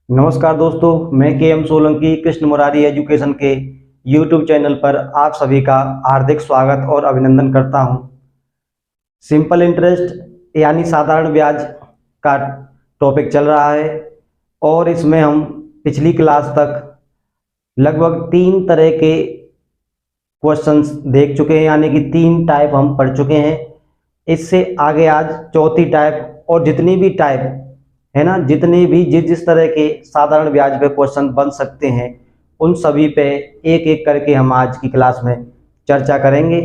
नमस्कार दोस्तों, मैं के एम सोलंकी कृष्ण मुरारी एजुकेशन के यूट्यूब चैनल पर आप सभी का हार्दिक स्वागत और अभिनंदन करता हूं। सिंपल इंटरेस्ट यानी साधारण ब्याज का टॉपिक चल रहा है और इसमें हम पिछली क्लास तक लगभग 3 तरह के क्वेश्चंस देख चुके हैं, यानी कि 3 टाइप हम पढ़ चुके हैं। इससे आगे आज चौथी टाइप और जितनी भी टाइप है ना, जितने भी जिस तरह के साधारण ब्याज पे क्वेश्चन बन सकते हैं उन सभी पे एक एक करके हम आज की क्लास में चर्चा करेंगे।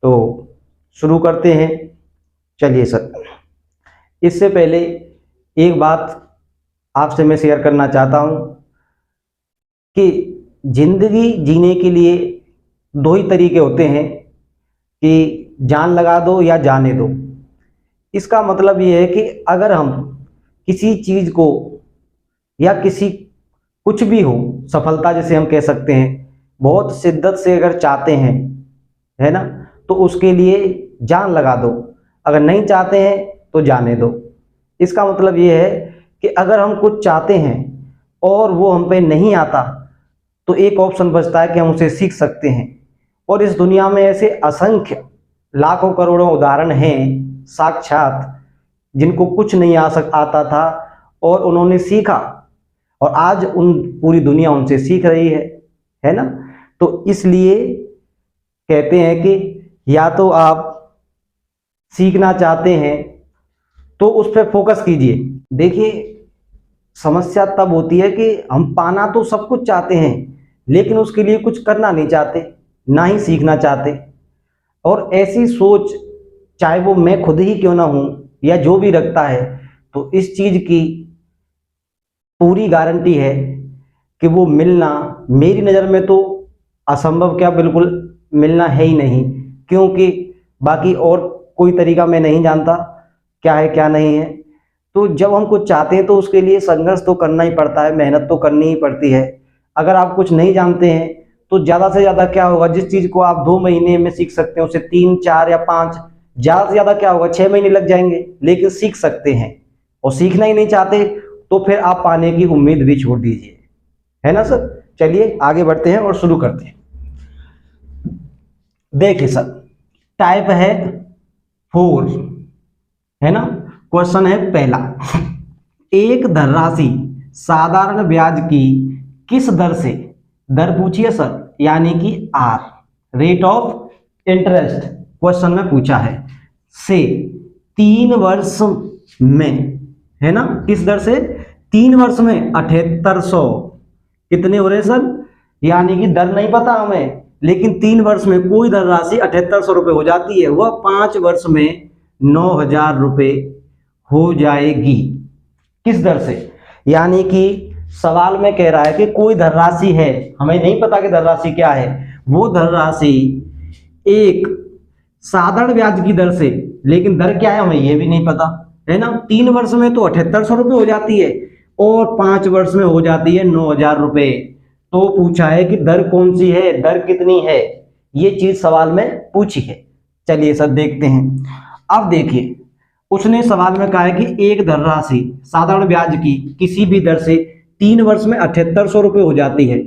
तो शुरू करते हैं। चलिए सर, इससे पहले एक बात आपसे मैं शेयर करना चाहता हूं कि जिंदगी जीने के लिए 2 ही तरीके होते हैं कि जान लगा दो या जाने दो। इसका मतलब ये है कि अगर हम किसी चीज को या किसी कुछ भी हो, सफलता जैसे हम कह सकते हैं, बहुत शिद्दत से अगर चाहते हैं, है ना, तो उसके लिए जान लगा दो। अगर नहीं चाहते हैं तो जाने दो। इसका मतलब ये है कि अगर हम कुछ चाहते हैं और वो हम पे नहीं आता तो एक ऑप्शन बचता है कि हम उसे सीख सकते हैं। और इस दुनिया में ऐसे असंख्य लाखों करोड़ों उदाहरण हैं साक्षात, जिनको कुछ नहीं आता था और उन्होंने सीखा और आज पूरी दुनिया उनसे सीख रही है ना। तो इसलिए कहते हैं कि या तो आप सीखना चाहते हैं तो उस पर फोकस कीजिए। देखिए, समस्या तब होती है कि हम पाना तो सब कुछ चाहते हैं लेकिन उसके लिए कुछ करना नहीं चाहते, ना ही सीखना चाहते। और ऐसी सोच, चाहे वो मैं खुद ही क्यों ना हूं या जो भी रखता है, तो इस चीज की पूरी गारंटी है कि वो मिलना मेरी नज़र में तो असंभव, क्या बिल्कुल मिलना है ही नहीं। क्योंकि बाकी और कोई तरीका मैं नहीं जानता क्या है क्या नहीं है। तो जब हम कुछ चाहते हैं तो उसके लिए संघर्ष तो करना ही पड़ता है, मेहनत तो करनी ही पड़ती है। अगर आप कुछ नहीं जानते हैं तो ज़्यादा से ज़्यादा क्या होगा, जिस चीज़ को आप 2 महीने में सीख सकते हैं उसे 3, 4 या 5, ज़्यादा से ज़्यादा क्या होगा 6 महीने लग जाएंगे, लेकिन सीख सकते हैं। और सीखना ही नहीं चाहते तो फिर आप पाने की उम्मीद भी छोड़ दीजिए, है ना सर। चलिए आगे बढ़ते हैं और शुरू करते हैं। देखिए सर, टाइप है 4, है ना। क्वेश्चन है पहला, एक धनराशि साधारण ब्याज की किस दर से, दर पूछिए सर, यानी कि R, rate of interest question में पूछा है, से 3 वर्ष में, है ना, किस दर से 3 वर्ष में 7800, कितने हो रहे सर, यानी कि दर नहीं पता हमें लेकिन 3 वर्ष में कोई धन राशि 7800 रुपये हो जाती है, वह 5 वर्ष में 9000 रुपये हो जाएगी। किस दर से, यानी कि सवाल में कह रहा है कि कोई धनराशि है, हमें नहीं पता कि धनराशि क्या है, वो धनराशि एक साधारण ब्याज की दर से, लेकिन दर क्या है हमें ये भी नहीं पता, है ना। 3 वर्ष में तो 7800 रुपये हो जाती है और 5 वर्ष में हो जाती है 9000 रुपये। तो पूछा है कि दर कौन सी है, दर कितनी है, ये चीज सवाल में पूछी है। चलिए सर देखते हैं। अब देखिए, उसने सवाल में कहा है कि एक धनराशि साधारण ब्याज की किसी भी दर से 3 वर्ष में 7800 रुपये हो जाती है।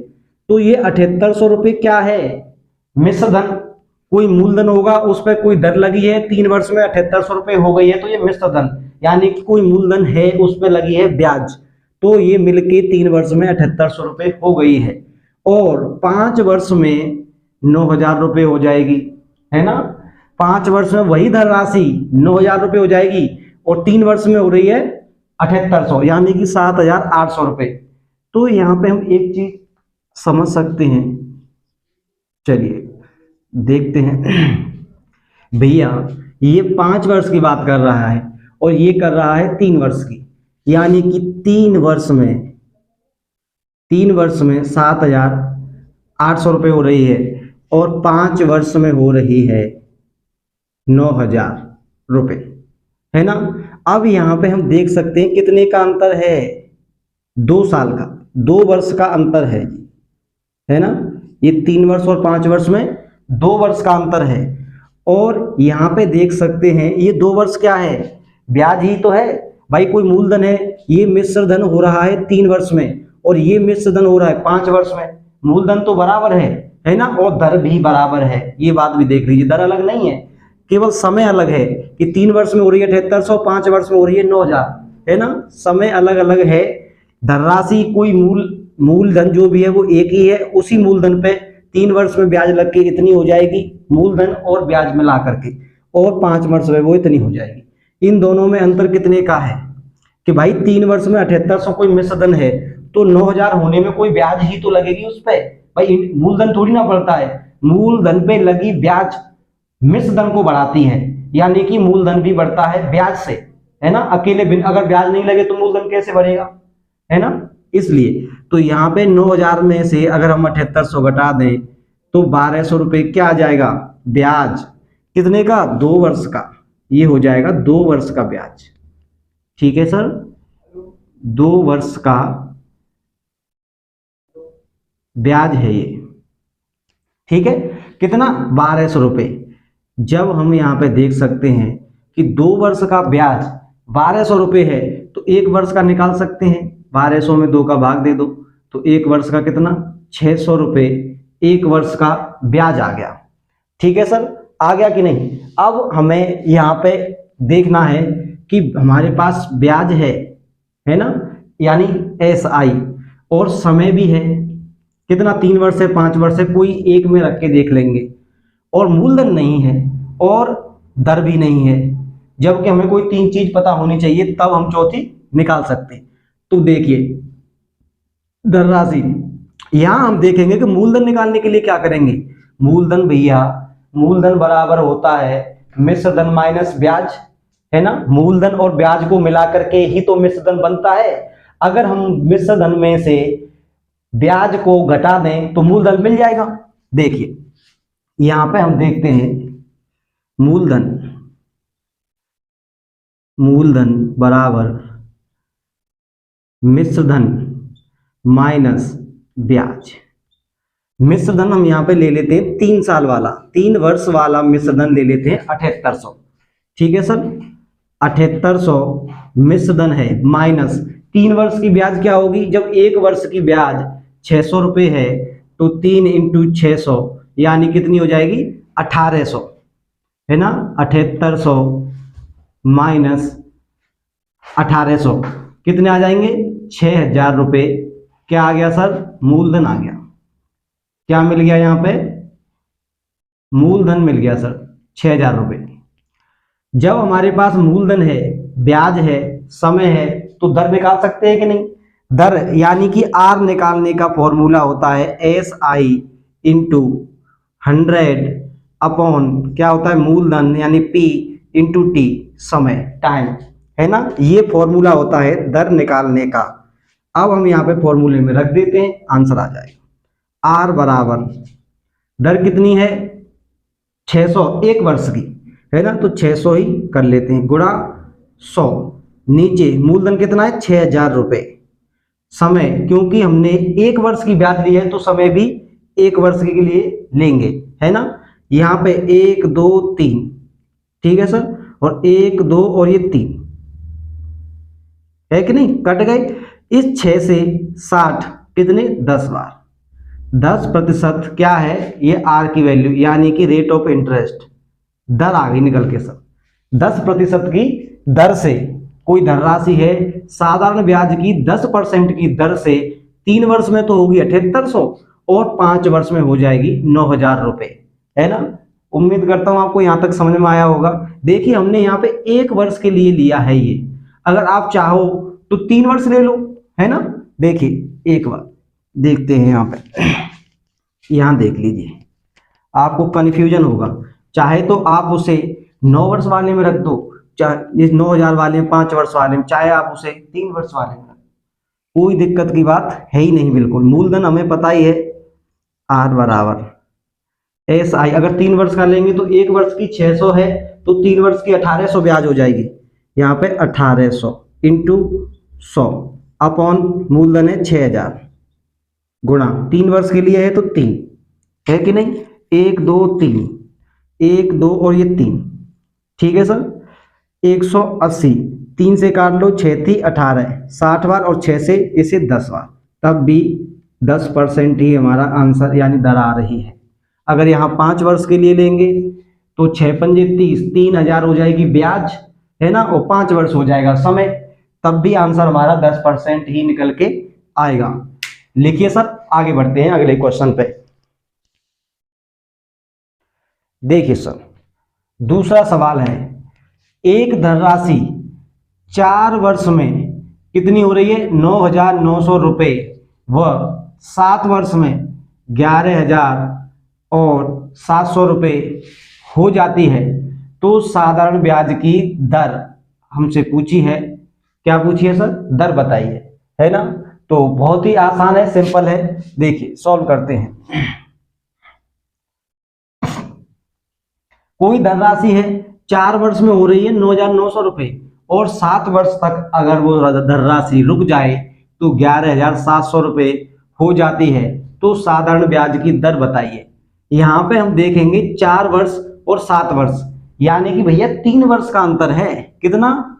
तो ये 7800 रुपये क्या है, मिश्र धन, कोई मूलधन होगा उस पर कोई दर लगी है, 3 वर्ष में 7800 रुपये हो गई है, तो ये मिश्र धन, यानी कि कोई मूलधन है उस पर लगी है ब्याज, तो ये मिलके 3 वर्ष में 7800 रुपये हो गई है। और 5 वर्ष में 9000 रुपये हो जाएगी, है ना। 5 वर्ष में वही धनराशि 9000 रुपये हो जाएगी और 3 वर्ष में हो रही है 7800, यानी कि 7800 रुपये। तो यहाँ पे हम एक चीज समझ सकते हैं, चलिए देखते हैं। भैया ये 5 वर्ष की बात कर रहा है और ये कर रहा है 3 वर्ष की, यानी कि 3 वर्ष में 7800 रुपये हो रही है और 5 वर्ष में हो रही है 9000 रुपये, है ना। अब यहाँ पे हम देख सकते हैं कितने का अंतर है, 2 साल का, 2 वर्ष का अंतर है ना। ये 3 वर्ष और 5 वर्ष में 2 वर्ष का अंतर है। और यहाँ पे देख सकते हैं ये 2 वर्ष क्या है, ब्याज ही तो है, भाई कोई मूलधन है, ये मिश्र धन हो रहा है 3 वर्ष में और ये मिश्र धन हो रहा है 5 वर्ष में। मूलधन तो बराबर है ना, और दर भी बराबर है, ये बात भी देख लीजिए। दर अलग नहीं है, केवल समय अलग है कि 3 वर्ष में हो रही है 7800, 5 वर्ष में हो रही है 9000, है ना, समय अलग अलग है। धनराशि कोई मूलधन जो भी है वो एक ही है, उसी मूलधन पे 3 वर्ष में ब्याज लग के इतनी हो जाएगी मूलधन और ब्याज मिला करके, और 5 वर्ष में वो इतनी हो जाएगी। इन दोनों में अंतर कितने का है कि भाई 3 वर्ष में 7800 कोई मिश्रधन है तो 9000 होने में कोई ब्याज ही तो लगेगी उस पे, भाई मूलधन थोड़ी ना बढ़ता है। मूलधन पे लगी ब्याज मिश्रधन को बढ़ाती है, यानी कि मूलधन भी बढ़ता है ब्याज से, है ना। अकेले बिन अगर ब्याज नहीं लगे तो मूलधन कैसे बढ़ेगा, है ना। इसलिए तो यहाँ पे 9000 में से अगर हम 7800 घटा दें तो 1200 रुपये क्या आ जाएगा, ब्याज कितने का, 2 वर्ष का, ये हो जाएगा 2 वर्ष का ब्याज। ठीक है सर, 2 वर्ष का ब्याज है ये। ठीक है, कितना, 1200 रुपये। जब हम यहाँ पे देख सकते हैं कि 2 वर्ष का ब्याज 1200 रुपये है तो 1 वर्ष का निकाल सकते हैं। 1200 में 2 का भाग दे दो तो 1 वर्ष का कितना, 600 रुपये 1 वर्ष का ब्याज आ गया। ठीक है सर, आ गया कि नहीं। अब हमें यहाँ पे देखना है कि हमारे पास ब्याज है ना, यानी SI, और समय भी है कितना, 3 वर्ष है 5 वर्ष है, कोई एक में रख के देख लेंगे, और मूलधन नहीं है और दर भी नहीं है। जबकि हमें कोई 3 चीज पता होनी चाहिए तब हम चौथी निकाल सकते हैं। तो देखिए धनराशि, यहां हम देखेंगे कि मूलधन निकालने के लिए क्या करेंगे। मूलधन भैया, मूलधन बराबर होता है मिश्रधन माइनस ब्याज, है ना। मूलधन और ब्याज को मिला करके ही तो मिश्रधन बनता है। अगर हम मिश्रधन में से ब्याज को घटा दें तो मूलधन मिल जाएगा। देखिए यहां पे हम देखते हैं मूलधन बराबर मिश्रधन माइनस ब्याज। मिश्रधन हम यहाँ पे ले लेते हैं 3 साल वाला, 3 वर्ष वाला मिश्रधन ले लेते हैं 7800। ठीक है सर, 7800 मिश्रधन है माइनस 3 वर्ष की ब्याज क्या होगी, जब 1 वर्ष की ब्याज 600 रुपये है तो 3 × 600 यानी कितनी हो जाएगी, 1800, है ना। 7800 माइनस 1800 कितने आ जाएंगे, 6000 रुपये। क्या आ गया सर, मूलधन आ गया। क्या मिल गया यहाँ पे, मूलधन मिल गया सर 6000 रुपये। जब हमारे पास मूलधन है, ब्याज है, समय है, तो दर निकाल सकते हैं कि नहीं। दर यानी कि R निकालने का फॉर्मूला होता है SI × 100 अपॉन क्या होता है, मूलधन यानी P × T, समय, टाइम, है ना। ये फॉर्मूला होता है दर निकालने का। अब हम यहाँ पे फॉर्मूले में रख देते हैं, आंसर आ जाएगा। R बराबर दर कितनी है, 600 1 वर्ष की, है ना, तो 600 ही कर लेते हैं, गुणा 100, नीचे मूलधन कितना है 6000 रुपये, समय क्योंकि हमने 1 वर्ष की ब्याज ली है तो समय भी 1 वर्ष के लिए लेंगे, है ना। यहाँ पे 1 2 3, ठीक है सर, और 1 2 और ये 3 है कि नहीं, कट गए। इस 6 से 60 कितने, 10 बार, 10% क्या है, ये R की वैल्यू यानी कि रेट ऑफ इंटरेस्ट, दर आ गई निकल के सर। 10% की दर से कोई धनराशि है, साधारण ब्याज की 10% की दर से 3 वर्ष में तो होगी 7800 और 5 वर्ष में हो जाएगी 9000 रुपये, है ना। उम्मीद करता हूं आपको यहां तक समझ में आया होगा। देखिए हमने यहाँ पे 1 वर्ष के लिए लिया है ये, अगर आप चाहो तो 3 वर्ष ले लो, है ना। देखिए एक बार देखते हैं यहाँ पे, यहाँ देख लीजिए, आपको कन्फ्यूजन होगा। चाहे तो आप उसे 9 वर्ष वाले में रख दो, चाहे इस 9000 वाले में, 5 वर्ष वाले में, चाहे आप उसे 3 वर्ष वाले में रख दो, कोई दिक्कत की बात है ही नहीं। बिल्कुल मूलधन हमें पता ही है, R बराबर SI, अगर 3 वर्ष का लेंगे तो 1 वर्ष की 600 है तो 3 वर्ष की 1800 ब्याज हो जाएगी। यहाँ पे 1800 × 100 अपॉन मूलधन है 6000 गुणा 3 वर्ष के लिए है तो 3, है कि नहीं, 1 2 3, 1 2 और ये 3, ठीक है सर। 180, 3 से काट लो, 6 थी 18, 60 बार और 6 से इसे 10 बार, तब भी 10% ही हमारा आंसर यानी दर आ रही है। अगर यहाँ 5 वर्ष के लिए लेंगे तो 6 पंजे 30, 3000 हो जाएगी ब्याज, है ना, और 5 वर्ष हो जाएगा समय, तब भी आंसर हमारा 10% ही निकल के आएगा। लिखिए सर, आगे बढ़ते हैं अगले क्वेश्चन पे। देखिए सर, दूसरा सवाल है, एक धनराशि 4 वर्ष में कितनी हो रही है, 9,900 रुपये, व 7 वर्ष में 11,700 रुपये हो जाती है, तो साधारण ब्याज की दर हमसे पूछी है। क्या पूछी है सर? दर बताइए, है ना। तो बहुत ही आसान है, सिंपल है। देखिए सॉल्व करते हैं। कोई धनराशि है 4 वर्ष में हो रही है 9,900 रुपये, और 7 वर्ष तक अगर वो धनराशि रुक जाए तो 11,700 रुपये हो जाती है, तो साधारण ब्याज की दर बताइए। यहाँ पे हम देखेंगे 4 वर्ष और 7 वर्ष, यानी कि भैया 3 वर्ष का अंतर है। कितना?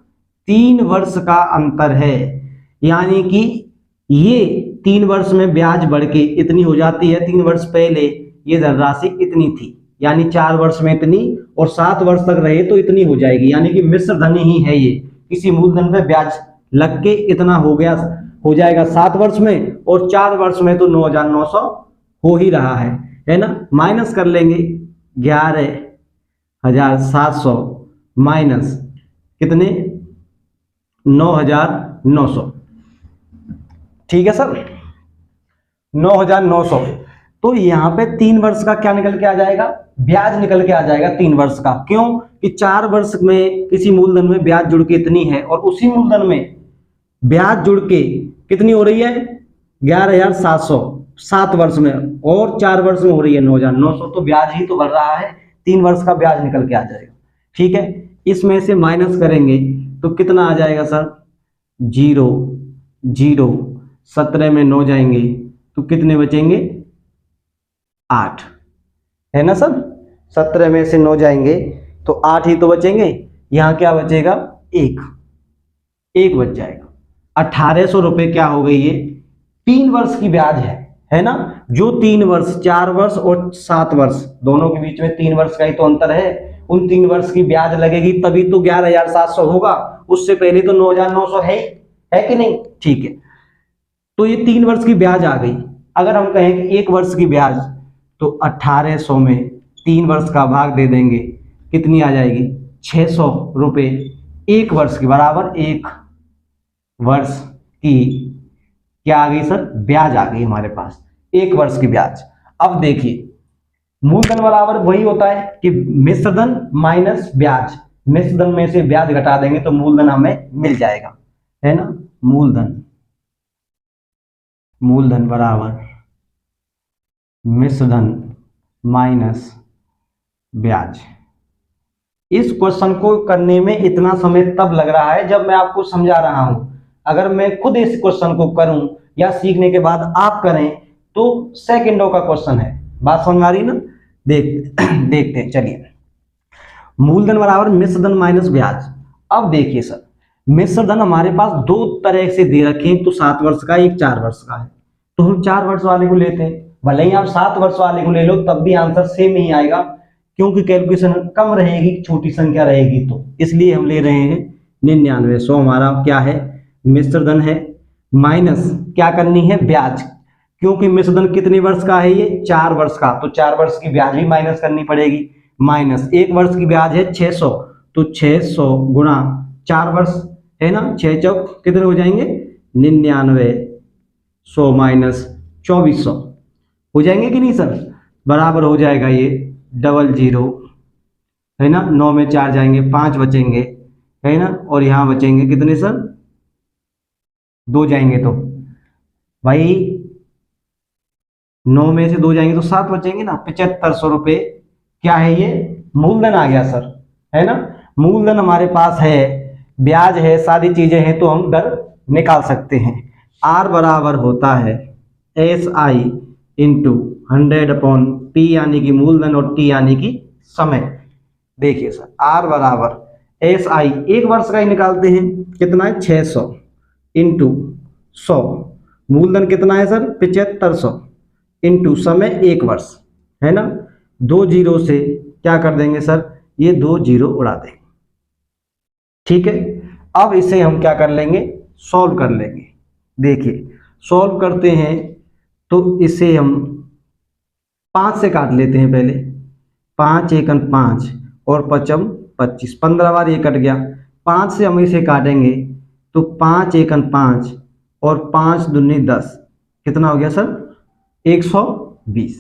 3 वर्ष का अंतर है, यानी कि ये 3 वर्ष में ब्याज बढ़ के इतनी हो जाती है। 3 वर्ष पहले ये धनराशि इतनी थी, यानी 4 वर्ष में इतनी, और 7 वर्ष तक रहे तो इतनी हो जाएगी, यानी कि मिश्र धन ही है ये। किसी मूलधन पे ब्याज लग के इतना हो गया, हो जाएगा 7 वर्ष में, और 4 वर्ष में तो 9,900 हो ही रहा है ना। माइनस कर लेंगे, 11,700 माइनस कितने, 9,900, ठीक है सर, 9,900। तो यहाँ पे 3 वर्ष का क्या निकल के आ जाएगा, ब्याज निकल के आ जाएगा 3 वर्ष का। क्यों कि 4 वर्ष में किसी मूलधन में ब्याज जुड़ के इतनी है, और उसी मूलधन में ब्याज जुड़ के कितनी हो रही है, 11,700 7 वर्ष में, और 4 वर्ष में हो रही है 9,900, तो ब्याज ही तो बढ़ रहा है, 3 वर्ष का ब्याज निकल के आ जाएगा। ठीक है, इसमें से माइनस करेंगे तो कितना आ जाएगा सर, 0 0, 17 में 9 जाएंगे तो कितने बचेंगे, 8, है ना सर। 17 में से 9 जाएंगे तो 8 ही तो बचेंगे। यहाँ क्या बचेगा, 1 बच जाएगा। 1,800 रुपये क्या हो गई, ये 3 वर्ष की ब्याज है ना। जो 3 वर्ष, 4 वर्ष और 7 वर्ष, दोनों के बीच में 3 वर्ष का ही तो अंतर है। उन 3 वर्ष की ब्याज लगेगी तभी तो 11,700 होगा, उससे पहले तो 9,900 है कि नहीं। ठीक है, तो ये 3 वर्ष की ब्याज आ गई। अगर हम कहें कि 1 वर्ष की ब्याज, तो 1,800 में 3 वर्ष का भाग दे देंगे, कितनी आ जाएगी, 600 रुपये 1 वर्ष की, बराबर 1 वर्ष की क्या आ गई सर, ब्याज आ गई हमारे पास, 1 वर्ष की ब्याज। अब देखिए, मूलधन बराबर वही होता है कि मिश्र धन माइनस ब्याज, मिश्र धन में से ब्याज घटा देंगे तो मूलधन हमें मिल जाएगा, है ना। मूलधन बराबर मिश्र धन माइनस ब्याज। इस क्वेश्चन को करने में इतना समय तब लग रहा है जब मैं आपको समझा रहा हूं। अगर मैं खुद इस क्वेश्चन को करूं या सीखने के बाद आप करें तो सेकंडों का क्वेश्चन है। बात समझ आ रही ना। देखते हैं, चलिए। मूलधन बराबर मिश्र धन माइनस ब्याज। अब देखिए सर, मिश्र धन हमारे पास 2 तरह से दे रखे हैं, तो 7 वर्ष का, एक 4 वर्ष का है, तो हम 4 वर्ष वाले को लेते हैं। भले ही आप 7 वर्ष वाले को ले लो तब भी आंसर सेम ही आएगा, क्योंकि कैलकुलेशन कम रहेगी, छोटी संख्या रहेगी, तो इसलिए हम ले रहे हैं 99। सो हमारा क्या है, मिश्र धन है, माइनस क्या करनी है, ब्याज, क्योंकि मिश्र धन कितने वर्ष का है, ये 4 वर्ष का, तो 4 वर्ष की ब्याज भी माइनस करनी पड़ेगी। माइनस 1 वर्ष की ब्याज है 600, तो 600 गुणा 4 वर्ष, है ना, 6 चौक कितने हो जाएंगे, 99, 100 माइनस 2400 हो जाएंगे कि नहीं सर, बराबर हो जाएगा ये 00, है ना। 9 में 4 जाएंगे, 5 बचेंगे, है ना, और यहाँ बचेंगे कितने सर, 2 जाएंगे, तो भाई 9 में से 2 जाएंगे तो 7 बचेंगे ना, 7500 रुपये क्या है, ये मूलधन आ गया सर, है ना। मूलधन हमारे पास है, ब्याज है, सारी चीजें हैं, तो हम दर निकाल सकते हैं। आर बराबर होता है SI इंटू 100/P, यानी कि मूलधन, और T यानी कि समय। देखिए सर, आर बराबर SI, एक वर्ष का ही निकालते हैं, कितना है 600 इंटू 100, मूलधन कितना है सर 7500 इंटू समय 1 वर्ष, है ना। 2 जीरो से क्या कर देंगे सर, ये 2 जीरो उड़ा देंगे, ठीक है। अब इसे हम क्या कर लेंगे, सॉल्व कर लेंगे। देखिए सॉल्व करते हैं तो इसे हम 5 से काट लेते हैं पहले, 5 एकन 5 और 5 25, 15 बार ये कट गया। 5 से हम इसे काटेंगे तो 5 एकन 5 और 5 दूनी 10, कितना हो गया सर 120,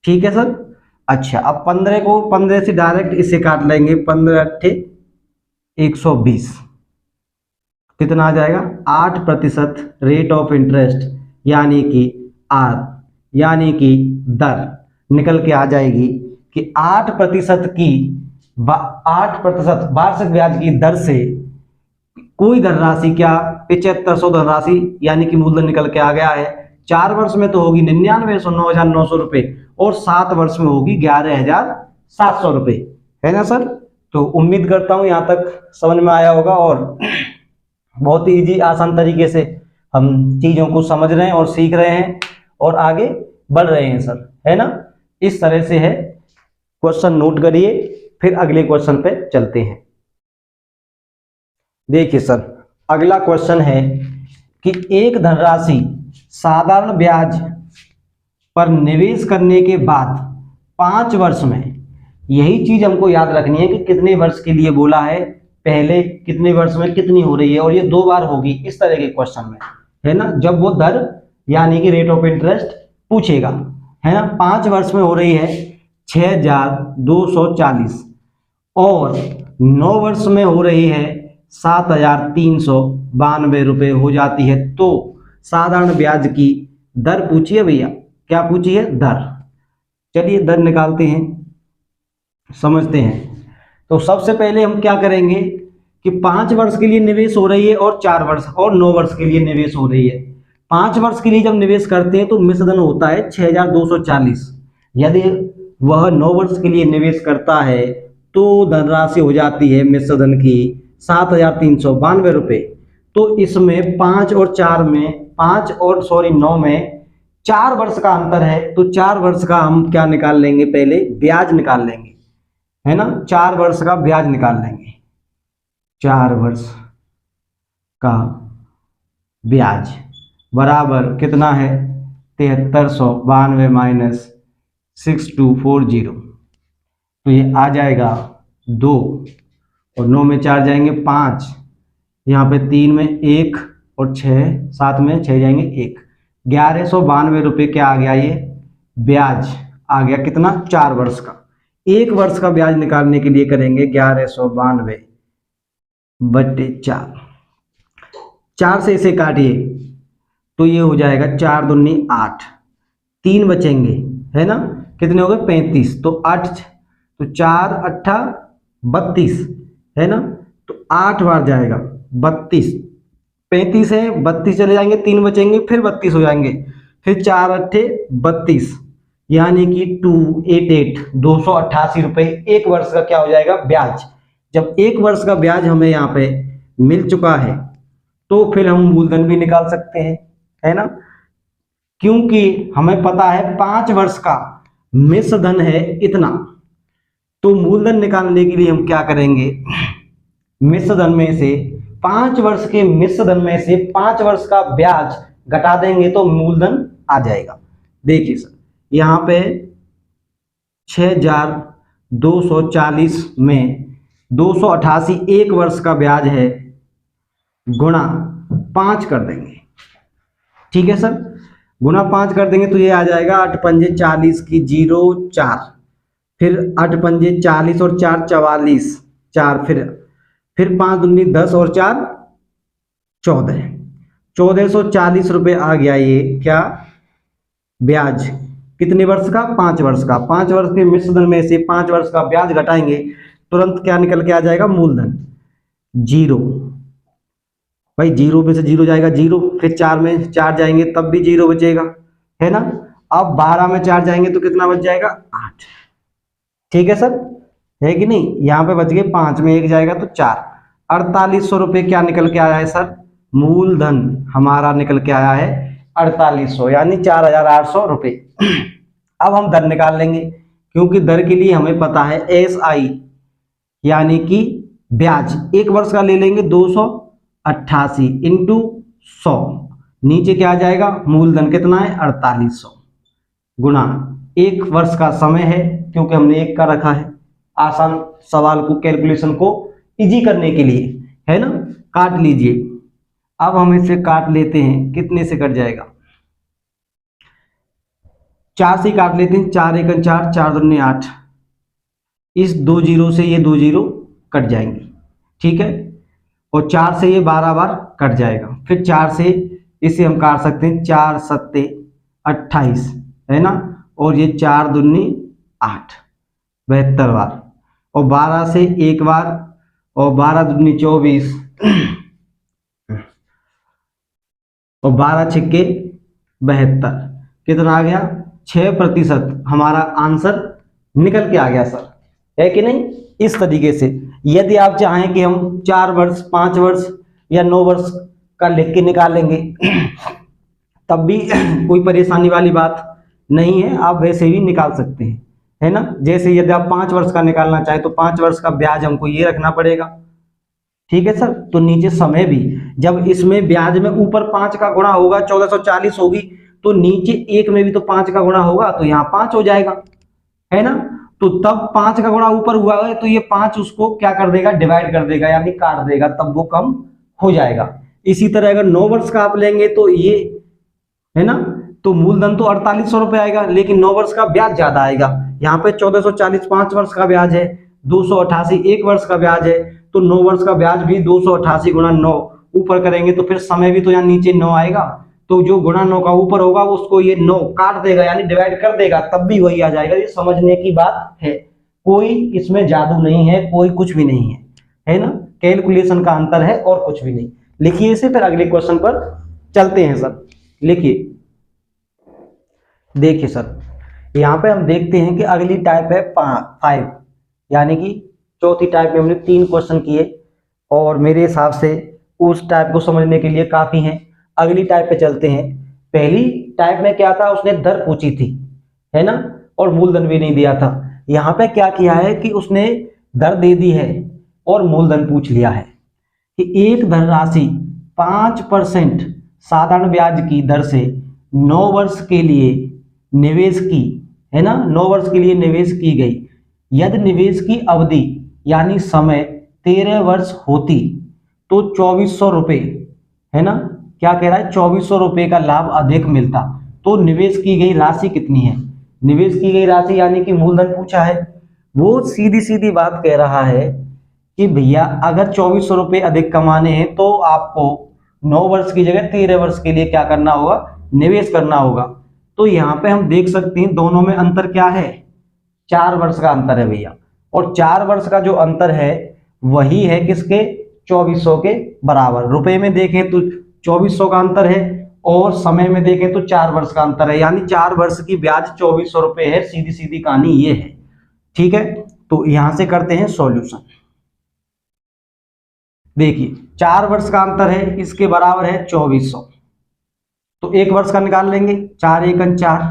ठीक है सर। अच्छा अब 15 को 15 से डायरेक्ट इसे काट लेंगे, 15 अट्ठे 120, कितना आ जाएगा 8% रेट ऑफ इंटरेस्ट, यानी कि आर, यानी कि दर निकल के आ जाएगी कि 8% की 8% वार्षिक ब्याज की दर से कोई धनराशि, क्या 7500 धनराशि यानी कि मूलधन निकल के आ गया है। 4 वर्ष में तो होगी 9900 9900 रुपये और 7 वर्ष में होगी 11700 रुपये, है ना सर। तो उम्मीद करता हूँ यहाँ तक समझ में आया होगा और बहुत ही इजी आसान तरीके से हम चीज़ों को समझ रहे हैं और सीख रहे हैं और आगे बढ़ रहे हैं सर, है ना। इस तरह से है, क्वेश्चन नोट करिए, फिर अगले क्वेश्चन पे चलते हैं। देखिए सर अगला क्वेश्चन है कि एक धनराशि साधारण ब्याज पर निवेश करने के बाद 5 वर्ष में, यही चीज हमको याद रखनी है कि कितने वर्ष के लिए बोला है, पहले कितने वर्ष में कितनी हो रही है और ये 2 बार होगी इस तरह के क्वेश्चन में, है ना। जब वो दर यानी कि रेट ऑफ इंटरेस्ट पूछेगा, है ना। 5 वर्ष में हो रही है 6240 और 9 वर्ष में हो रही है 7392 रुपये हो जाती है। तो साधारण ब्याज की दर पूछी है भैया, क्या पूछी है, दर। चलिए दर निकालते हैं, समझते हैं। तो सबसे पहले हम क्या करेंगे कि 5 वर्ष के लिए निवेश हो रही है और 4 वर्ष और 9 वर्ष के लिए निवेश हो रही है। 5 वर्ष के लिए जब निवेश करते हैं तो मिश्रधन होता है 6240, यदि वह 9 वर्ष के लिए निवेश करता है तो धनराशि हो जाती है मिश्रधन की 7392 रुपये। तो इसमें 5 और 4 में 9 में 4 वर्ष का अंतर है, तो 4 वर्ष का हम क्या निकाल लेंगे, पहले ब्याज निकाल लेंगे, है ना। 4 वर्ष का ब्याज निकाल लेंगे, 4 वर्ष का ब्याज बराबर कितना है 7392 माइनस 6240, तो ये आ जाएगा 2 और 9 में 4 जाएंगे 5, यहाँ पे 3 में 1 और 6, 7 में 6 जाएंगे 1, 1192 रुपये क्या आ गया, ये ब्याज आ गया कितना 4 वर्ष का। 1 वर्ष का ब्याज निकालने के लिए करेंगे 1192 बटे 4, 4 से इसे काटिए तो ये हो जाएगा 4 दूनी 8, 3 बचेंगे, है ना। कितने हो गए 35, तो 8 तो 4 अट्ठा 32, है ना। तो 8 बार जाएगा 32, 35 है 32 चले जाएंगे, 3 बचेंगे फिर 32 हो जाएंगे, फिर 4 अट्ठे 32, यानी कि 288 रुपये 1 वर्ष का क्या हो जाएगा ब्याज। जब 1 वर्ष का ब्याज हमें यहाँ पे मिल चुका है तो फिर हम मूलधन भी निकाल सकते हैं, है ना। क्योंकि हमें पता है 5 वर्ष का मिश्रधन है इतना, तो मूलधन निकालने के लिए हम क्या करेंगे, मिश्रधन में से 5 वर्ष के मिश्रधन में से 5 वर्ष का ब्याज घटा देंगे तो मूलधन आ जाएगा। देखिए सर यहाँ पे 6240 में 288 1 वर्ष का ब्याज है, गुणा 5 कर देंगे, ठीक है सर। गुणा 5 कर देंगे तो ये आ जाएगा 8 पंजे 40 की 0 4, फिर 8 पंजे 40 और 4 44 4, फिर 5 दूनी 10 और 4 14, 1440 रुपये आ गया ये क्या ब्याज। कितने वर्ष का 5 वर्ष का। 5 वर्ष के मिश्रधन में से 5 वर्ष का ब्याज घटाएंगे, तुरंत क्या निकल के आ जाएगा मूलधन 0, भाई 0 में से 0 जाएगा 0, फिर 4 में 4 जाएंगे तब भी 0 बचेगा, है ना। अब 12 में 4 जाएंगे तो कितना बच जाएगा 8, ठीक है सर। है कि नहीं। यहाँ पे बच गए 5 में 1 जाएगा तो 4। 4800 रुपये क्या निकल के आया है सर, मूलधन हमारा निकल के आया है 4800 यानी 4800 रुपये। अब हम दर निकाल लेंगे, क्योंकि दर के लिए हमें पता है SI यानी कि ब्याज 1 वर्ष का ले लेंगे 288 इंटू 100, नीचे क्या आ जाएगा, मूलधन कितना है 4800 गुना 1 वर्ष का समय है, क्योंकि हमने 1 का रखा है, आसान सवाल को कैलकुलेशन को इजी करने के लिए, है ना। काट लीजिए। अब हम इसे काट लेते हैं, कितने से कट जाएगा, 4 से काट लेते हैं। 4 एकन 4, 4 दूनी 8, इस 2 जीरो से ये 2 जीरो कट जाएंगे, ठीक है। और 4 से ये 12 बार कट जाएगा, फिर 4 से इसे हम काट सकते हैं, 4 सत्ते 28, है ना। और ये 4 दूनी 8, 72 बार, और 12 से 1 बार, और 12 दूनी 24, और 12 छिक्के 72, कितना आ गया, 6% हमारा आंसर निकल के आ गया सर, है कि नहीं। इस तरीके से यदि आप चाहें कि हम 4 वर्ष 5 वर्ष या 9 वर्ष का लिख के निकालेंगे तब भी कोई परेशानी वाली बात नहीं है, आप वैसे भी निकाल सकते हैं, है ना। जैसे यदि आप 5 वर्ष का निकालना चाहें तो 5 वर्ष का ब्याज हमको ये रखना पड़ेगा, ठीक है सर। तो नीचे समय भी, जब इसमें ब्याज में ऊपर 5 का गुणा होगा 1440 होगी, तो नीचे 1 में भी तो 5 का गुणा होगा, तो यहाँ 5 हो जाएगा, है ना। तो तब 5 का गुणा ऊपर हुआ है तो ये 5 उसको क्या कर देगा, डिवाइड कर देगा, यानी काट देगा, तब वो कम हो जाएगा। इसी तरह अगर 9 वर्ष का आप लेंगे तो ये, है ना, तो मूलधन तो 4800 रुपये आएगा, लेकिन 9 वर्ष का ब्याज ज्यादा आएगा। यहाँ पे 1440 5 वर्ष का ब्याज है, 288 1 वर्ष का ब्याज है, तो 9 वर्ष का ब्याज भी 288 गुणा 9 ऊपर करेंगे तो फिर समय भी तो यहाँ नीचे 9 आएगा, तो जो गुणा 9 का ऊपर होगा उसको ये 9 काट देगा, यानी डिवाइड कर देगा, तब भी वही आ जाएगा। ये समझने की बात है, कोई इसमें जादू नहीं है, कोई कुछ भी नहीं है ना। कैलकुलेशन का अंतर है और कुछ भी नहीं। लिखिए इसे, फिर अगले क्वेश्चन पर चलते हैं सर। लिखिए, देखिए सर, यहाँ पे हम देखते हैं कि अगली टाइप है 5, यानी कि चौथी टाइप में हमने 3 क्वेश्चन किए, और मेरे हिसाब से उस टाइप को समझने के लिए काफी हैं। अगली टाइप पे चलते हैं। पहली टाइप में क्या था, उसने दर पूछी थी, है ना, और मूलधन भी नहीं दिया था। यहाँ पे क्या किया है कि उसने दर दे दी है और मूलधन पूछ लिया है कि एक धनराशि 5% साधारण ब्याज की दर से 9 वर्ष के लिए निवेश की, है ना, 9 वर्ष के लिए निवेश की गई। यदि निवेश की अवधि यानी समय 13 वर्ष होती तो 2400 रुपये, है ना, क्या कह रहा है, 2400 रुपये का लाभ अधिक मिलता। तो निवेश की गई राशि कितनी है, निवेश की गई राशि यानी कि मूलधन पूछा है। वो सीधी सीधी बात कह रहा है कि भैया अगर 2400 रुपये अधिक कमाने हैं तो आपको 9 वर्ष की जगह 13 वर्ष के लिए क्या करना होगा, निवेश करना होगा। तो यहाँ पे हम देख सकते हैं दोनों में अंतर क्या है, 4 वर्ष का अंतर है भैया, और 4 वर्ष का जो अंतर है वही है किसके, 2400 के बराबर। रुपए में देखें तो 2400 का अंतर है, और समय में देखें तो 4 वर्ष का अंतर है, यानी 4 वर्ष की ब्याज 2400 रुपये है। सीधी सीधी कहानी ये है, ठीक है। तो यहां से करते हैं सॉल्यूशन। देखिए 4 वर्ष का अंतर है, इसके बराबर है 2400, तो 1 वर्ष का निकाल लेंगे, 4 एकन 4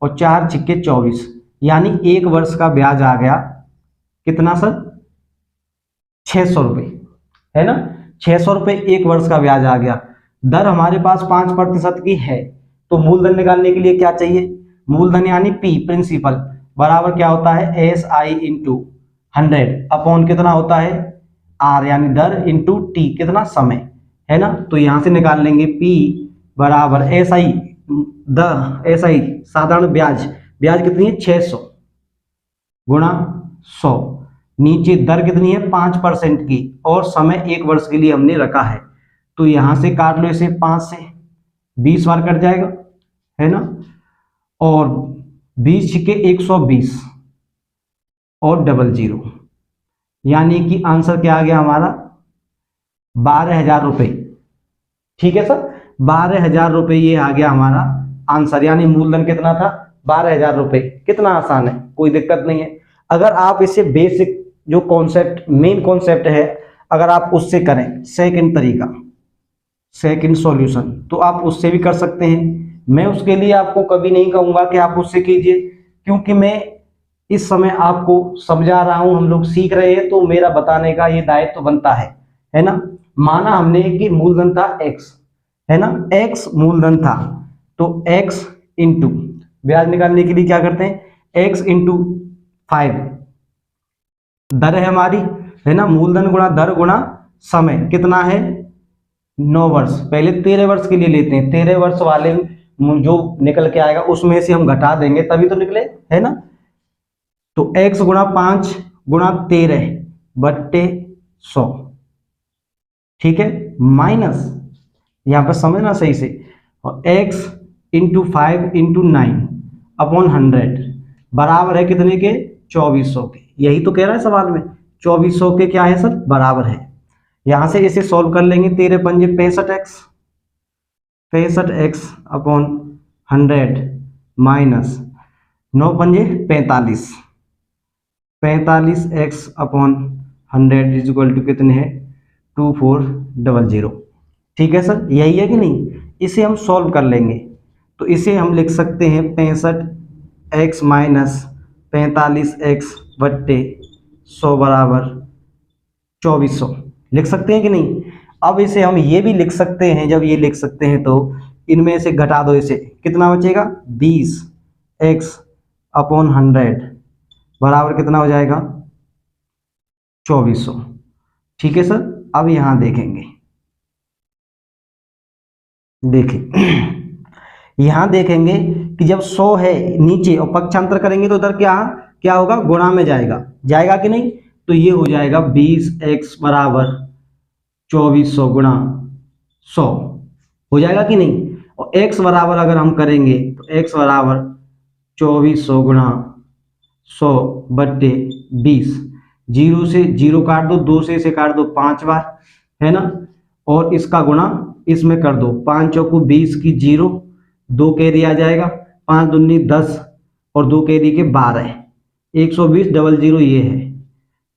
और 4 छिक्के 24, यानी 1 वर्ष का ब्याज आ गया कितना सर, 600 रुपये, है ना। 600 रुपये 1 वर्ष का ब्याज आ गया। दर हमारे पास 5% की है, तो मूलधन निकालने के लिए क्या चाहिए, मूलधन यानी P प्रिंसिपल बराबर क्या होता है, SI इंटू 100 अपॉन कितना होता है, R यानी दर इंटू T कितना समय, है ना। तो यहां से निकाल लेंगे P बराबर SI SI साधारण ब्याज, ब्याज कितनी है 600 गुणा 100, नीचे दर कितनी है 5% की, और समय 1 वर्ष के लिए हमने रखा है। तो यहां से काट लो इसे, 5 से 20 बार कट जाएगा, है ना, और 20 छिक्के 120 और 00, यानी कि आंसर क्या आ गया हमारा 12,000 रुपये, ठीक है सर। 12,000 रुपये ये आ गया हमारा आंसर, यानी मूलधन कितना था 12,000 रुपये। कितना आसान है, कोई दिक्कत नहीं है। अगर आप इसे बेसिक जो कॉन्सेप्ट मेन कॉन्सेप्ट है, अगर आप उससे करें सेकंड तरीका, सेकंड सॉल्यूशन, तो आप उससे भी कर सकते हैं। मैं उसके लिए आपको कभी नहीं कहूँगा कि आप उससे कीजिए, क्योंकि मैं इस समय आपको समझा रहा हूँ, हम लोग सीख रहे हैं, तो मेरा बताने का ये दायित्व तो बनता है ना। माना हमने कि मूलधन था x, है ना, x मूलधन था, तो x इंटू ब्याज निकालने के लिए क्या करते हैं, x इंटू 5 दर है हमारी, है ना, मूलधन गुणा दर गुणा समय कितना है 9 वर्ष। पहले 13 वर्ष के लिए लेते हैं, 13 वर्ष वाले जो निकल के आएगा उसमें से हम घटा देंगे तभी तो निकले, है ना। तो x गुणा 5 गुणा 13 बट्टे 100, ठीक है, माइनस यहां पर समझना सही से, और x इंटू 5 इंटू 9 अपॉन 100 बराबर है कितने के, 2400 के। यही तो कह रहा है सवाल में, 2400 के क्या है सर, बराबर है। यहां से इसे सॉल्व कर लेंगे, 13 पंजे 65x अपॉन 100 माइनस 9 पंजे 45x upon 100 is equal to कितने हैं 2400। ठीक है सर, यही है कि नहीं। इसे हम सॉल्व कर लेंगे, तो इसे हम लिख सकते हैं 65x माइनस 45x बट्टे 100 बराबर 2400, लिख सकते हैं कि नहीं। अब इसे हम ये भी लिख सकते हैं, जब ये लिख सकते हैं तो इनमें से घटा दो, इसे कितना बचेगा 20x अपॉन 100 बराबर कितना हो जाएगा 2400। ठीक है सर, अब यहां देखेंगे, देखिए यहां देखेंगे कि जब 100 है नीचे और पक्षांतर करेंगे तो उधर क्या होगा, गुणा में जाएगा कि नहीं। तो ये हो जाएगा 20x बराबर 2400 गुणा 100 हो जाएगा कि नहीं। और x बराबर अगर हम करेंगे तो x बराबर 2400 गुणा 100 बट्टे 20, 0 से 0 काट दो, 2 से इसे काट दो 5 बार, है ना, और इसका गुणा इसमें कर दो, 5 चौको 20 की 0, 2 कैरी आ जाएगा, 5 दूनी 10 और 2 कैरी के 12, 120 डबल 0 ये है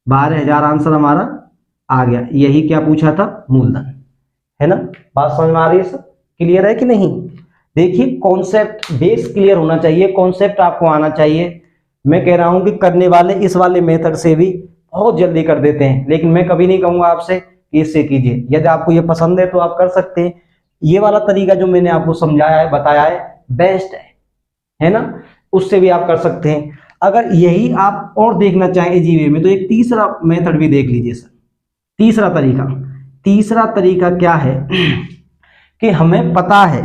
12,000 आंसर हमारा आ गया। यही क्या पूछा था, मूलधन, है ना। बात समझ में आ रही है सर, क्लियर है कि नहीं। देखिए कॉन्सेप्ट बेस क्लियर होना चाहिए, कॉन्सेप्ट आपको आना चाहिए। मैं कह रहा हूं कि करने वाले इस वाले मेथड से भी बहुत जल्दी कर देते हैं, लेकिन मैं कभी नहीं कहूंगा आपसे कि इससे कीजिए। यदि आपको ये पसंद है तो आप कर सकते हैं। ये वाला तरीका जो मैंने आपको समझाया है, बताया है, बेस्ट है ना, उससे भी आप कर सकते हैं। अगर यही आप और देखना चाहें जीवे में तो एक तीसरा मेथड भी देख लीजिए सर। तीसरा तरीका क्या है कि हमें पता है,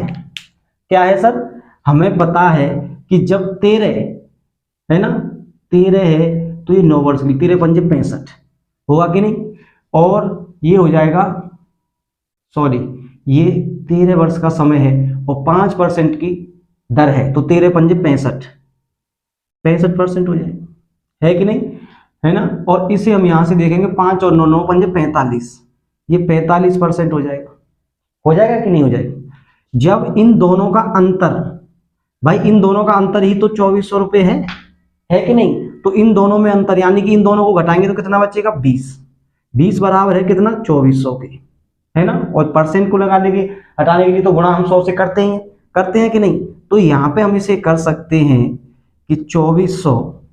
क्या है सर, हमें पता है कि जब 13 है ना, 13 है तो ये 9 वर्ष की, 13 पंजे 65 होगा कि नहीं, और ये हो जाएगा, सॉरी ये 13 वर्ष का समय है और 5% की दर है, तो 13 पंजे 65% हो जाएगा, है कि नहीं, है ना। और इसे हम यहां से देखेंगे 5 और 9, 9 पंजे 45, ये 45% हो जाएगा कि नहीं हो जाएगा। जब इन दोनों का अंतर, भाई इन दोनों का अंतर ही तो 2400 रुपये है कि नहीं। तो इन दोनों में अंतर, यानी कि इन दोनों को घटाएंगे तो कितना बचेगा 20 बराबर है कितना 2400 के, है ना। और परसेंट को लगाने के हटाने के लिए तो गुणा हम 100 से करते हैं कि नहीं। तो यहाँ पे हम इसे कर सकते हैं कि 2400